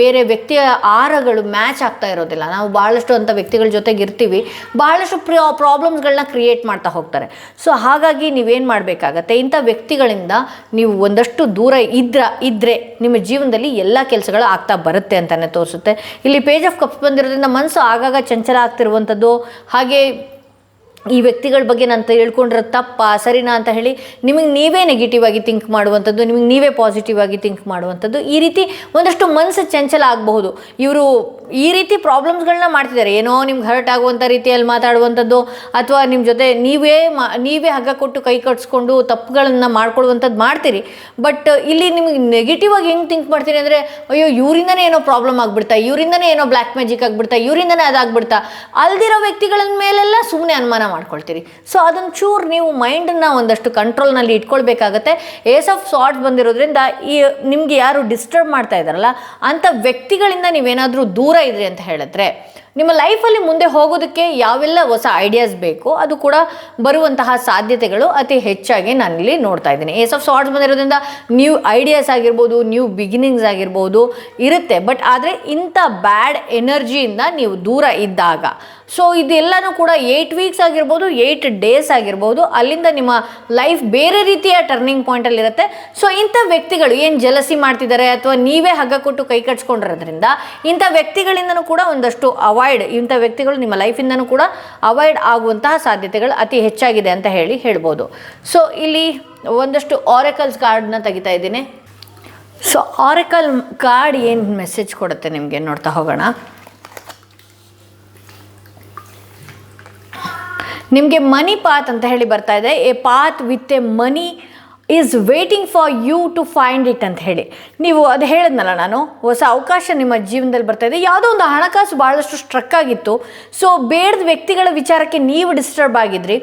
Speaker 1: ಬೇರೆ ವ್ಯಕ್ತಿಯ ಆರಗಳು ಮ್ಯಾಚ್ ಆಗ್ತಾ ಇರೋದಿಲ್ಲ. ನಾವು ಭಾಳಷ್ಟು ಅಂಥ ವ್ಯಕ್ತಿಗಳ ಜೊತೆಗೆ ಇರ್ತೀವಿ, ಭಾಳಷ್ಟು ಪ್ರಾಬ್ಲಮ್ಸ್ಗಳನ್ನ ಕ್ರಿಯೇಟ್ ಮಾಡ್ತಾ ಹೋಗ್ತಾರೆ. ಸೊ ಹಾಗಾಗಿ ನೀವೇನು ಮಾಡಬೇಕಾಗತ್ತೆ, ಇಂಥ ವ್ಯಕ್ತಿಗಳಿಂದ ನೀವು ಒಂದಷ್ಟು ದೂರ ಇದ್ದರೆ ನಿಮ್ಮ ಜೀವನದಲ್ಲಿ ಎಲ್ಲ ಕೆಲಸಗಳು ಆಗ್ತಾ ಬರುತ್ತೆ ಅಂತಲೇ ತೋರಿಸುತ್ತೆ. ಇಲ್ಲಿ ಪೇಜ್ ಆಫ್ ಕಪ್ಸ್ ಬಂದಿರೋದ್ರಿಂದ ಮನಸ್ಸು ಆಗಾಗ ಚಂಚಲ ಆಗ್ತಿರುವಂಥದ್ದು, ಹಾಗೆ ಈ ವ್ಯಕ್ತಿಗಳ ಬಗ್ಗೆ ನಾನು ತಿಳ್ಕೊಂಡ್ರೆ ತಪ್ಪಾ ಸರಿನಾ ಅಂತ ಹೇಳಿ ನಿಮಗೆ ನೀವೇ ನೆಗೆಟಿವ್ ಆಗಿ ಥಿಂಕ್ ಮಾಡುವಂಥದ್ದು, ನಿಮಗೆ ನೀವೇ ಪಾಸಿಟಿವ್ ಆಗಿ ಥಿಂಕ್ ಮಾಡುವಂಥದ್ದು, ಈ ರೀತಿ ಒಂದಷ್ಟು ಮನಸ್ಸು ಚಂಚಲ ಆಗಬಹುದು. ಇವರು ಈ ರೀತಿ ಪ್ರಾಬ್ಲಮ್ಸ್ಗಳನ್ನ ಮಾಡ್ತಿದ್ದಾರೆ, ಏನೋ ನಿಮ್ಗೆ ಹರ್ಟ್ ಆಗುವಂಥ ರೀತಿಯಲ್ಲಿ ಮಾತಾಡುವಂಥದ್ದು, ಅಥವಾ ನಿಮ್ಮ ಜೊತೆ ನೀವೇ ಹಗ್ಗ ಕೊಟ್ಟು ಕೈ ಕಟ್ಸ್ಕೊಂಡು ತಪ್ಪುಗಳನ್ನು ಮಾಡ್ಕೊಳ್ಳುವಂಥದ್ದು ಮಾಡ್ತೀರಿ. ಬಟ್ ಇಲ್ಲಿ ನಿಮಗೆ ನೆಗೆಟಿವ್ ಆಗಿ ಹೆಂಗೆ ಥಿಂಕ್ ಮಾಡ್ತೀನಿ ಅಂದರೆ, ಅಯ್ಯೋ ಇವರಿಂದನೇ ಏನೋ ಪ್ರಾಬ್ಲಮ್ ಆಗಿಬಿಡ್ತಾ, ಇವರಿಂದನೇ ಏನೋ ಬ್ಲ್ಯಾಕ್ ಮ್ಯಾಜಿಕ್ ಆಗಿಬಿಡ್ತಾ, ಇವರಿಂದನೇ ಅದಾಗ್ಬಿಡ್ತಾ, ಅಲ್ದಿರೋ ವ್ಯಕ್ತಿಗಳ ಮೇಲೆಲ್ಲ ಸುಮ್ಮನೆ ಅನುಮಾನ ಮಾಡ್ಕೊಳ್ತೀರಿ. ಸೊ ಅದನ್ನು ಚೂರು ನೀವು ಮೈಂಡನ್ನು ಒಂದಷ್ಟು ಕಂಟ್ರೋಲ್ನಲ್ಲಿ ಇಟ್ಕೊಳ್ಬೇಕಾಗತ್ತೆ. ಏಸ್ ಆಫ್ ಸಾರ್ಟ್ಸ್ ಬಂದಿರೋದ್ರಿಂದ ಈ ನಿಮಗೆ ಯಾರು ಡಿಸ್ಟರ್ಬ್ ಮಾಡ್ತಾ ಇದ್ದಾರಲ್ಲ ಅಂಥ ವ್ಯಕ್ತಿಗಳಿಂದ ನೀವೇನಾದರೂ ದೂರ ಇದ್ರಿ ಅಂತ ಹೇಳಿದ್ರೆ ನಿಮ್ಮ ಲೈಫಲ್ಲಿ ಮುಂದೆ ಹೋಗೋದಕ್ಕೆ ಯಾವೆಲ್ಲ ಹೊಸ ಐಡಿಯಾಸ್ ಬೇಕು ಅದು ಕೂಡ ಬರುವಂತಹ ಸಾಧ್ಯತೆಗಳು ಅತಿ ಹೆಚ್ಚಾಗಿ ನಾನಿಲ್ಲಿ ನೋಡ್ತಾ ಇದ್ದೀನಿ. ಏಸ್ ಆಫ್ ಸಾರ್ಟ್ಸ್ ಬಂದಿರೋದ್ರಿಂದ ನ್ಯೂ ಐಡಿಯಾಸ್ ಆಗಿರ್ಬೋದು, ನ್ಯೂ ಬಿಗಿನಿಂಗ್ಸ್ ಆಗಿರ್ಬೋದು ಇರುತ್ತೆ. ಬಟ್ ಆದರೆ ಇಂಥ ಬ್ಯಾಡ್ ಎನರ್ಜಿಯಿಂದ ನೀವು ದೂರ ಇದ್ದಾಗ, ಸೊ ಇದೆಲ್ಲನೂ ಕೂಡ 8 ವೀಕ್ಸ್ ಆಗಿರ್ಬೋದು, 8 ಡೇಸ್ ಆಗಿರ್ಬೋದು, ಅಲ್ಲಿಂದ ನಿಮ್ಮ ಲೈಫ್ ಬೇರೆ ರೀತಿಯ ಟರ್ನಿಂಗ್ ಪಾಯಿಂಟಲ್ಲಿರುತ್ತೆ. ಸೊ ಇಂಥ ವ್ಯಕ್ತಿಗಳು ಏನು ಜಲಸಿ ಮಾಡ್ತಿದ್ದಾರೆ ಅಥವಾ ನೀವೇ ಹಗ್ಗ ಕೊಟ್ಟು ಕೈ ಕಟ್ಸ್ಕೊಂಡಿರೋದ್ರಿಂದ ಇಂಥ ವ್ಯಕ್ತಿಗಳಿಂದನೂ ಕೂಡ ಒಂದಷ್ಟು ಇಂಥ ವ್ಯಕ್ತಿಗಳು ನಿಮ್ಮ ಲೈಫಿಂದನೂ ಕೂಡ ಅವಾಯ್ಡ್ ಆಗುವಂತಹ ಸಾಧ್ಯತೆಗಳು ಅತಿ ಹೆಚ್ಚಾಗಿದೆ ಅಂತ ಹೇಳ್ಬೋದು. ಸೊ ಇಲ್ಲಿ ಒಂದಷ್ಟು ಆರೆಕಲ್ಸ್ ಕಾರ್ಡ್ನ ತೆಗಿತಾ ಇದ್ದೀನಿ. ಸೊ ಆರೆಕಲ್ ಕಾರ್ಡ್ ಏನು ಮೆಸೇಜ್ ಕೊಡುತ್ತೆ ನಿಮಗೆ ನೋಡ್ತಾ ಹೋಗೋಣ. ನಿಮಗೆ ಮನಿ ಪಾತ್ ಅಂತ ಹೇಳಿ ಬರ್ತಾ ಇದೆ. A path with a money is waiting for you to find it ಅಂತ ಹೇಳಿ. ನೀವು ಅದು ಹೇಳಿದ್ನಲ್ಲ ನಾನು, ಹೊಸ ಅವಕಾಶ ನಿಮ್ಮ ಜೀವನದಲ್ಲಿ ಬರ್ತಾ ಇದೆ. ಯಾವುದೋ ಒಂದು ಹಣಕಾಸು ಭಾಳಷ್ಟು ಸ್ಟ್ರಕ್ ಆಗಿತ್ತು. ಸೊ ಬೇಡದ ವ್ಯಕ್ತಿಗಳ ವಿಚಾರಕ್ಕೆ ನೀವು ಡಿಸ್ಟರ್ಬ್ ಆಗಿದ್ರಿ.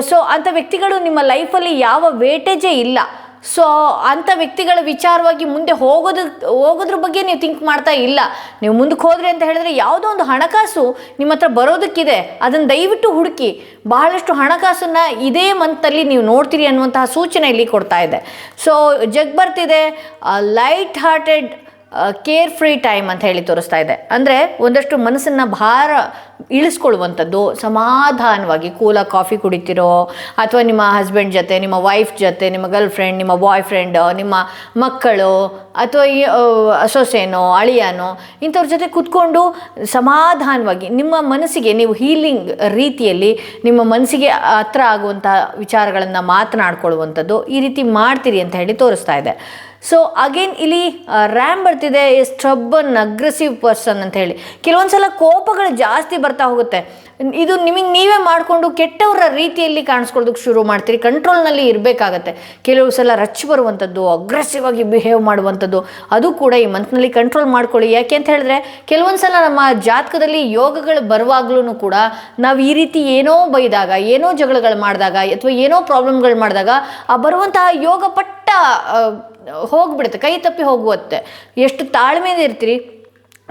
Speaker 1: ಸೊ ಅಂಥ ವ್ಯಕ್ತಿಗಳು ನಿಮ್ಮ ಲೈಫಲ್ಲಿ ಯಾವ ವೇಟೇಜೇ ಇಲ್ಲ. ಸೊ ಅಂಥ ವ್ಯಕ್ತಿಗಳ ವಿಚಾರವಾಗಿ ಮುಂದೆ ಹೋಗೋದ್ರ ಬಗ್ಗೆ ನೀವು ಥಿಂಕ್ ಮಾಡ್ತಾ ಇಲ್ಲ. ನೀವು ಮುಂದಕ್ಕೆ ಹೋದ್ರಿ ಅಂತ ಹೇಳಿದ್ರೆ ಯಾವುದೋ ಒಂದು ಹಣಕಾಸು ನಿಮ್ಮ ಹತ್ರ ಬರೋದಕ್ಕಿದೆ, ಅದನ್ನು ದಯವಿಟ್ಟು ಹುಡುಕಿ. ಬಹಳಷ್ಟು ಹಣಕಾಸನ್ನು ಇದೇ ಮಂತಲ್ಲಿ ನೀವು ನೋಡ್ತೀರಿ ಅನ್ನುವಂತಹ ಸೂಚನೆ ಇಲ್ಲಿ ಕೊಡ್ತಾ ಇದೆ. ಸೊ ಜಗ್ ಬರ್ತಿದೆ light hearted care free time ಅಂತ ಹೇಳಿ ತೋರಿಸ್ತಾ ಇದೆ. ಅಂದರೆ ಒಂದಷ್ಟು ಮನಸ್ಸನ್ನು ಭಾರ ಇಳಿಸ್ಕೊಳ್ಳುವಂಥದ್ದು, ಸಮಾಧಾನವಾಗಿ ಕೂಲಾಗಿ ಕಾಫಿ ಕುಡಿತಿರೋ, ಅಥವಾ ನಿಮ್ಮ ಹಸ್ಬೆಂಡ್ ಜೊತೆ, ನಿಮ್ಮ ವೈಫ್ ಜೊತೆ, ನಿಮ್ಮ ಗರ್ಲ್ ಫ್ರೆಂಡ್, ನಿಮ್ಮ ಬಾಯ್ ಫ್ರೆಂಡ್, ನಿಮ್ಮ ಮಕ್ಕಳು, ಅಥವಾ ಈ ಸೊಸೆನೋ ಅಳಿಯನೋ ಇಂಥವ್ರ ಜೊತೆ ಕೂತ್ಕೊಂಡು ಸಮಾಧಾನವಾಗಿ ನಿಮ್ಮ ಮನಸ್ಸಿಗೆ ನೀವು ಹೀಲಿಂಗ್ ರೀತಿಯಲ್ಲಿ ನಿಮ್ಮ ಮನಸ್ಸಿಗೆ ಹತ್ರ ಆಗುವಂಥ ವಿಚಾರಗಳನ್ನು ಮಾತನಾಡ್ಕೊಳ್ಳುವಂಥದ್ದು, ಈ ರೀತಿ ಮಾಡ್ತೀರಿ ಅಂತ ಹೇಳಿ ತೋರಿಸ್ತಾ ಇದೆ. ಸೊ ಅಗೇನ್ ಇಲ್ಲಿ ರ್ಯಾಮ್ ಬರ್ತಿದೆ, ಎ ಸ್ಟಬ್ಬನ್ ಅಗ್ರೆಸಿವ್ ಪರ್ಸನ್ ಅಂತ ಹೇಳಿ. ಕೆಲವೊಂದು ಸಲ ಕೋಪಗಳು ಜಾಸ್ತಿ ಬರ್ತಾ ಹೋಗುತ್ತೆ. ಇದು ನಿಮಗೆ ನೀವೇ ಮಾಡಿಕೊಂಡು ಕೆಟ್ಟವರ ರೀತಿಯಲ್ಲಿ ಕಾಣಿಸ್ಕೊಳ್ಳೋದಕ್ಕೆ ಶುರು ಮಾಡ್ತೀರಿ. ಕಂಟ್ರೋಲ್ನಲ್ಲಿ ಇರಬೇಕಾಗತ್ತೆ. ಕೆಲವು ಸಲ ರಚ್ ಬರುವಂಥದ್ದು, ಅಗ್ರೆಸಿವ್ ಆಗಿ ಬಿಹೇವ್ ಮಾಡುವಂಥದ್ದು, ಅದು ಕೂಡ ಈ ಮಂತ್ನಲ್ಲಿ ಕಂಟ್ರೋಲ್ ಮಾಡ್ಕೊಳ್ಳಿ. ಯಾಕೆ ಅಂತ ಹೇಳಿದ್ರೆ ಕೆಲವೊಂದು ಸಲ ನಮ್ಮ ಜಾತಕದಲ್ಲಿ ಯೋಗಗಳು ಬರುವಾಗ್ಲೂ ಕೂಡ ನಾವು ಈ ರೀತಿ ಏನೋ ಬೈದಾಗ, ಏನೋ ಜಗಳಗಳು ಮಾಡಿದಾಗ, ಅಥವಾ ಏನೋ ಪ್ರಾಬ್ಲಮ್ಗಳು ಮಾಡಿದಾಗ ಆ ಬರುವಂತಹ ಯೋಗ ಪಟ್ಟ ಹೋಗ್ಬಿಡುತ್ತೆ, ಕೈ ತಪ್ಪಿ ಹೋಗುತ್ತೆ. ಎಷ್ಟು ತಾಳ್ಮೆಯಿಂದ ಇರ್ತೀರಿ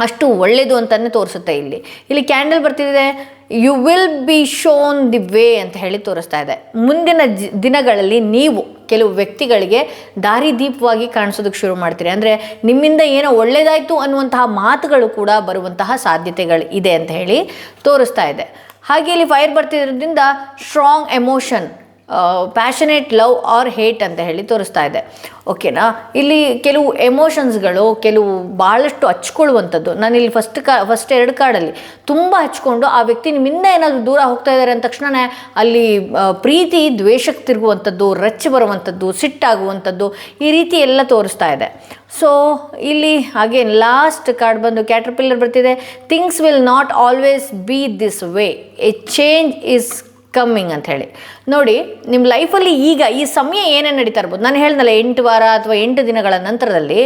Speaker 1: ಅಷ್ಟು ಒಳ್ಳೆಯದು ಅಂತಲೇ ತೋರಿಸುತ್ತೆ. ಇಲ್ಲಿ ಕ್ಯಾಂಡಲ್ ಬರ್ತಿದೆ, you will be shown the way ಅಂತ ಹೇಳಿ ತೋರಿಸ್ತಾ ಇದೆ. ಮುಂದಿನ ದಿನಗಳಲ್ಲಿ ನೀವು ಕೆಲವು ವ್ಯಕ್ತಿಗಳಿಗೆ ದಾರಿದೀಪವಾಗಿ ಕಾಣಿಸೋದಕ್ಕೆ ಶುರು ಮಾಡ್ತೀರಿ. ಅಂದರೆ ನಿಮ್ಮಿಂದ ಏನೋ ಒಳ್ಳೆಯದಾಯಿತು ಅನ್ನುವಂತಹ ಮಾತುಗಳು ಕೂಡ ಬರುವಂತಹ ಸಾಧ್ಯತೆಗಳು ಇದೆ ಅಂತ ಹೇಳಿ ತೋರಿಸ್ತಾ ಇದೆ. ಹಾಗೆ ಇಲ್ಲಿ ಫೈರ್ ಬರ್ತಿರೋದ್ರಿಂದ strong emotion, passionate love or hate ಅಂತ ಹೇಳಿ ತೋರಿಸ್ತಾ ಇದೆ. ಓಕೆನಾ. ಇಲ್ಲಿ ಕೆಲವು ಎಮೋಷನ್ಸ್ಗಳು ಕೆಲವು ಭಾಳಷ್ಟು ಹಚ್ಕೊಳ್ಳುವಂಥದ್ದು. ನಾನಿಲ್ಲಿ ಫಸ್ಟ್ 2 ಕಾರ್ಡಲ್ಲಿ ತುಂಬ ಹಚ್ಕೊಂಡು ಆ ವ್ಯಕ್ತಿ ನಿಮ್ಮಿಂದ ಏನಾದರೂ ದೂರ ಹೋಗ್ತಾ ಇದ್ದಾರೆ ಅಂದ ತಕ್ಷಣ ಅಲ್ಲಿ ಪ್ರೀತಿ ದ್ವೇಷಕ್ಕೆ ತಿರುಗುವಂಥದ್ದು, ರಚ್ಚ ಬರುವಂಥದ್ದು, ಸಿಟ್ಟಾಗುವಂಥದ್ದು, ಈ ರೀತಿ ಎಲ್ಲ ತೋರಿಸ್ತಾ ಇದೆ. ಸೊ ಇಲ್ಲಿ ಹಾಗೆ ಲಾಸ್ಟ್ ಕಾರ್ಡ್ ಬಂದು ಕ್ಯಾಟರ್ಪಿಲ್ಲರ್ ಬರ್ತಿದೆ. Things will not always B this way, A change is coming ಅಂತ ಹೇಳಿ. ನೋಡಿ, ನಿಮ್ಮ ಲೈಫಲ್ಲಿ ಈಗ ಈ ಸಮಯ ಏನೇನು ನಡೀತಾ ಇರ್ಬೋದು, ನಾನು ಹೇಳ್ದಲ್ಲ 8 ವಾರ ಅಥವಾ 8 ದಿನಗಳ ನಂತರದಲ್ಲಿ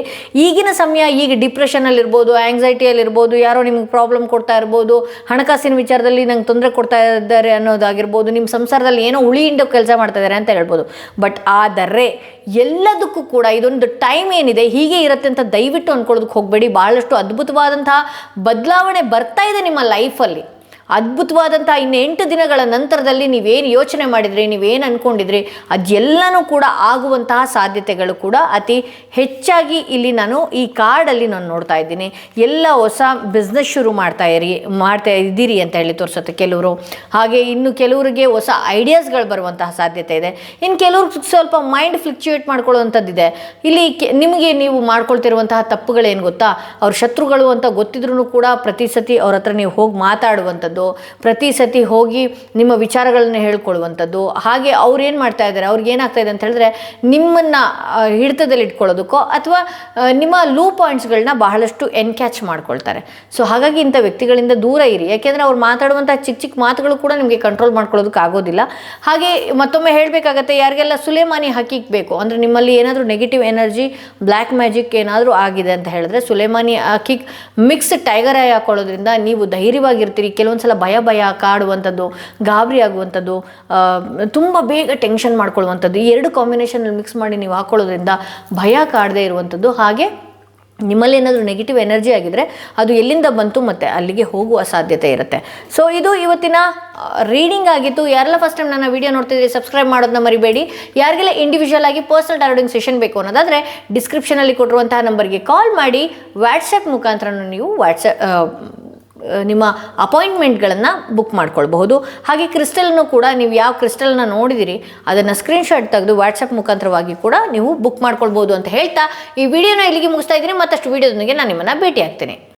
Speaker 1: ಈಗಿನ ಸಮಯ, ಈಗ ಡಿಪ್ರೆಷನಲ್ಲಿರ್ಬೋದು, ಆ್ಯಂಗ್ಸೈಟಿಯಲ್ಲಿರ್ಬೋದು, ಯಾರೋ ನಿಮ್ಗೆ ಪ್ರಾಬ್ಲಮ್ ಕೊಡ್ತಾ ಇರ್ಬೋದು, ಹಣಕಾಸಿನ ವಿಚಾರದಲ್ಲಿ ನಂಗೆ ತೊಂದರೆ ಕೊಡ್ತಾ ಇದ್ದಾರೆ ಅನ್ನೋದಾಗಿರ್ಬೋದು, ನಿಮ್ಮ ಸಂಸಾರದಲ್ಲಿ ಏನೋ ಉಳಿಯಿಂದ ಕೆಲಸ ಮಾಡ್ತಾ ಇದ್ದಾರೆ ಅಂತ ಹೇಳ್ಬೋದು. ಬಟ್ ಆದರೆ ಎಲ್ಲದಕ್ಕೂ ಕೂಡ ಇದೊಂದು ಟೈಮ್ ಏನಿದೆ ಹೀಗೆ ಇರುತ್ತೆ ಅಂತ ದಯವಿಟ್ಟು ಅಂದ್ಕೊಳ್ಳೋದಕ್ಕೆ ಹೋಗಬೇಡಿ. ಭಾಳಷ್ಟು ಅದ್ಭುತವಾದಂತಹ ಬದಲಾವಣೆ ಬರ್ತಾ ಇದೆ ನಿಮ್ಮ ಲೈಫಲ್ಲಿ. ಅದ್ಭುತವಾದಂಥ ಇನ್ನು 8 ದಿನಗಳ ನಂತರದಲ್ಲಿ ನೀವೇನು ಯೋಚನೆ ಮಾಡಿದ್ರಿ, ನೀವೇನು ಅಂದ್ಕೊಂಡಿದ್ರಿ, ಅದೆಲ್ಲನೂ ಕೂಡ ಆಗುವಂತಹ ಸಾಧ್ಯತೆಗಳು ಕೂಡ ಅತಿ ಹೆಚ್ಚಾಗಿ ಇಲ್ಲಿ ನಾನು ಈ ಕಾರ್ಡಲ್ಲಿ ನಾನು ನೋಡ್ತಾ ಇದ್ದೀನಿ. ಎಲ್ಲ ಹೊಸ ಬಿಸ್ನೆಸ್ ಶುರು ಮಾಡ್ತಾ ಇದ್ದೀರಿ ಅಂತ ಹೇಳಿ ತೋರಿಸುತ್ತೆ ಕೆಲವರು. ಹಾಗೆ ಇನ್ನು ಕೆಲವರಿಗೆ ಹೊಸ ಐಡಿಯಾಸ್ಗಳು ಬರುವಂತಹ ಸಾಧ್ಯತೆ ಇದೆ. ಇನ್ನು ಕೆಲವ್ರಿಗೆ ಸ್ವಲ್ಪ ಮೈಂಡ್ ಫ್ಲಕ್ಚುಯೇಟ್ ಮಾಡ್ಕೊಳ್ಳುವಂಥದ್ದಿದೆ. ಇಲ್ಲಿ ನಿಮಗೆ ನೀವು ಮಾಡ್ಕೊಳ್ತಿರುವಂತಹ ತಪ್ಪುಗಳೇನು ಗೊತ್ತಾ, ಅವ್ರ ಶತ್ರುಗಳು ಅಂತ ಗೊತ್ತಿದ್ರೂ ಕೂಡ ಪ್ರತಿ ಸತಿ ಅವ್ರ ಹತ್ರ ನೀವು ಹೋಗಿ ಮಾತಾಡುವಂಥದ್ದು, ಮಾಡುವಂಥದ್ದು, ಪ್ರತಿ ಸತಿ ಹೋಗಿ ನಿಮ್ಮ ವಿಚಾರಗಳನ್ನು ಹೇಳ್ಕೊಳ್ಳುವಂಥದ್ದು. ಹಾಗೆ ಅವ್ರು ಏನು ಮಾಡ್ತಾ ಇದ್ದಾರೆ, ಅವ್ರಿಗೆ ಏನಾಗ್ತಾ ಇದೆ ಅಂತ ಹೇಳಿದ್ರೆ ನಿಮ್ಮನ್ನು ಹಿಡಿತದಲ್ಲಿ ಇಟ್ಕೊಳ್ಳೋದಕ್ಕೋ ಅಥವಾ ನಿಮ್ಮ ಲೂ ಪಾಯಿಂಟ್ಸ್ಗಳನ್ನ ಬಹಳಷ್ಟು ಎನ್ಕ್ಯಾಚ್ ಮಾಡ್ಕೊಳ್ತಾರೆ. ಸೊ ಹಾಗಾಗಿ ಇಂಥ ವ್ಯಕ್ತಿಗಳಿಂದ ದೂರ ಇರಿ. ಯಾಕೆಂದರೆ ಅವ್ರು ಮಾತಾಡುವಂಥ ಚಿಕ್ಕ ಚಿಕ್ಕ ಮಾತುಗಳು ಕೂಡ ನಿಮಗೆ ಕಂಟ್ರೋಲ್ ಮಾಡ್ಕೊಳ್ಳೋದಕ್ಕೆ ಆಗೋದಿಲ್ಲ. ಹಾಗೆ ಮತ್ತೊಮ್ಮೆ ಹೇಳಬೇಕಾಗತ್ತೆ, ಯಾರಿಗೆಲ್ಲ ಸುಲೇಮಾನಿ ಹಕೀಕ್ ಬೇಕು ಅಂದರೆ ನಿಮ್ಮಲ್ಲಿ ಏನಾದರೂ ನೆಗೆಟಿವ್ ಎನರ್ಜಿ, ಬ್ಲ್ಯಾಕ್ ಮ್ಯಾಜಿಕ್ ಏನಾದರೂ ಆಗಿದೆ ಅಂತ ಹೇಳಿದ್ರೆ ಸುಲೇಮಾನಿ ಹಕೀಕ್ ಮಿಕ್ಸ್ ಟೈಗರ್ ಐ ಹಾಕೊಳ್ಳೋದ್ರಿಂದ ನೀವು ಧೈರ್ಯವಾಗಿರ್ತೀರಿ. ಕೆಲವೊಂದು ಸಲ ಭಯ ಕಾಡುವಂಥದ್ದು, ಗಾಬರಿ ಆಗುವಂಥದ್ದು, ತುಂಬ ಬೇಗ ಟೆನ್ಷನ್ ಮಾಡ್ಕೊಳ್ಳುವಂಥದ್ದು, ಈ ಎರಡು ಕಾಂಬಿನೇಷನಲ್ಲಿ ಮಿಕ್ಸ್ ಮಾಡಿ ನೀವು ಹಾಕೊಳ್ಳೋದ್ರಿಂದ ಭಯ ಕಾಡದೇ ಇರುವಂಥದ್ದು. ಹಾಗೆ ನಿಮ್ಮಲ್ಲಿ ಏನಾದರೂ ನೆಗೆಟಿವ್ ಎನರ್ಜಿ ಆಗಿದ್ದರೆ ಅದು ಎಲ್ಲಿಂದ ಬಂತು ಮತ್ತು ಅಲ್ಲಿಗೆ ಹೋಗುವ ಸಾಧ್ಯತೆ ಇರುತ್ತೆ. ಸೊ ಇದು ಇವತ್ತಿನ ರೀಡಿಂಗ್ ಆಗಿತ್ತು. ಯಾರೆಲ್ಲ ಫಸ್ಟ್ ಟೈಮ್ ನನ್ನ ವಿಡಿಯೋ ನೋಡ್ತಿದ್ದೀರಿ ಸಬ್ಸ್ಕ್ರೈಬ್ ಮಾಡೋದನ್ನ ಮರಿಬೇಡಿ. ಯಾರಿಗೆಲ್ಲ ಇಂಡಿವಿಜುವಲ್ ಆಗಿ ಪರ್ಸನಲ್ ಟಾರೋಟಿಂಗ್ ಸೆಷನ್ ಬೇಕು ಅನ್ನೋದಾದರೆ ಡಿಸ್ಕ್ರಿಪ್ಷನಲ್ಲಿ ಕೊಟ್ಟಿರುವಂತಹ ನಂಬರ್ಗೆ ಕಾಲ್ ಮಾಡಿ ವಾಟ್ಸಪ್ ಮುಖಾಂತರ ನೀವು ನಿಮ್ಮ ಅಪಾಯಿಂಟ್ಮೆಂಟ್ಗಳನ್ನು ಬುಕ್ ಮಾಡ್ಕೊಳ್ಬಹುದು. ಹಾಗೆ ಕ್ರಿಸ್ಟಲ್ನು ಕೂಡ ನೀವು ಯಾವ ಕ್ರಿಸ್ಟಲ್ನ ನೋಡಿದಿರಿ ಅದನ್ನು ಸ್ಕ್ರೀನ್ಶಾಟ್ ತೆಗೆದು ವಾಟ್ಸಪ್ ಮುಖಾಂತರವಾಗಿ ಕೂಡ ನೀವು ಬುಕ್ ಮಾಡ್ಕೊಳ್ಬೋದು ಅಂತ ಹೇಳ್ತಾ ಈ ವಿಡಿಯೋನ ಇಲ್ಲಿಗೆ ಮುಗಿಸ್ತಾ ಇದ್ದೀನಿ. ಮತ್ತಷ್ಟು ವಿಡಿಯೋದೊಂದಿಗೆ ನಾನು ನಿಮ್ಮನ್ನು ಭೇಟಿ ಆಗ್ತೀನಿ.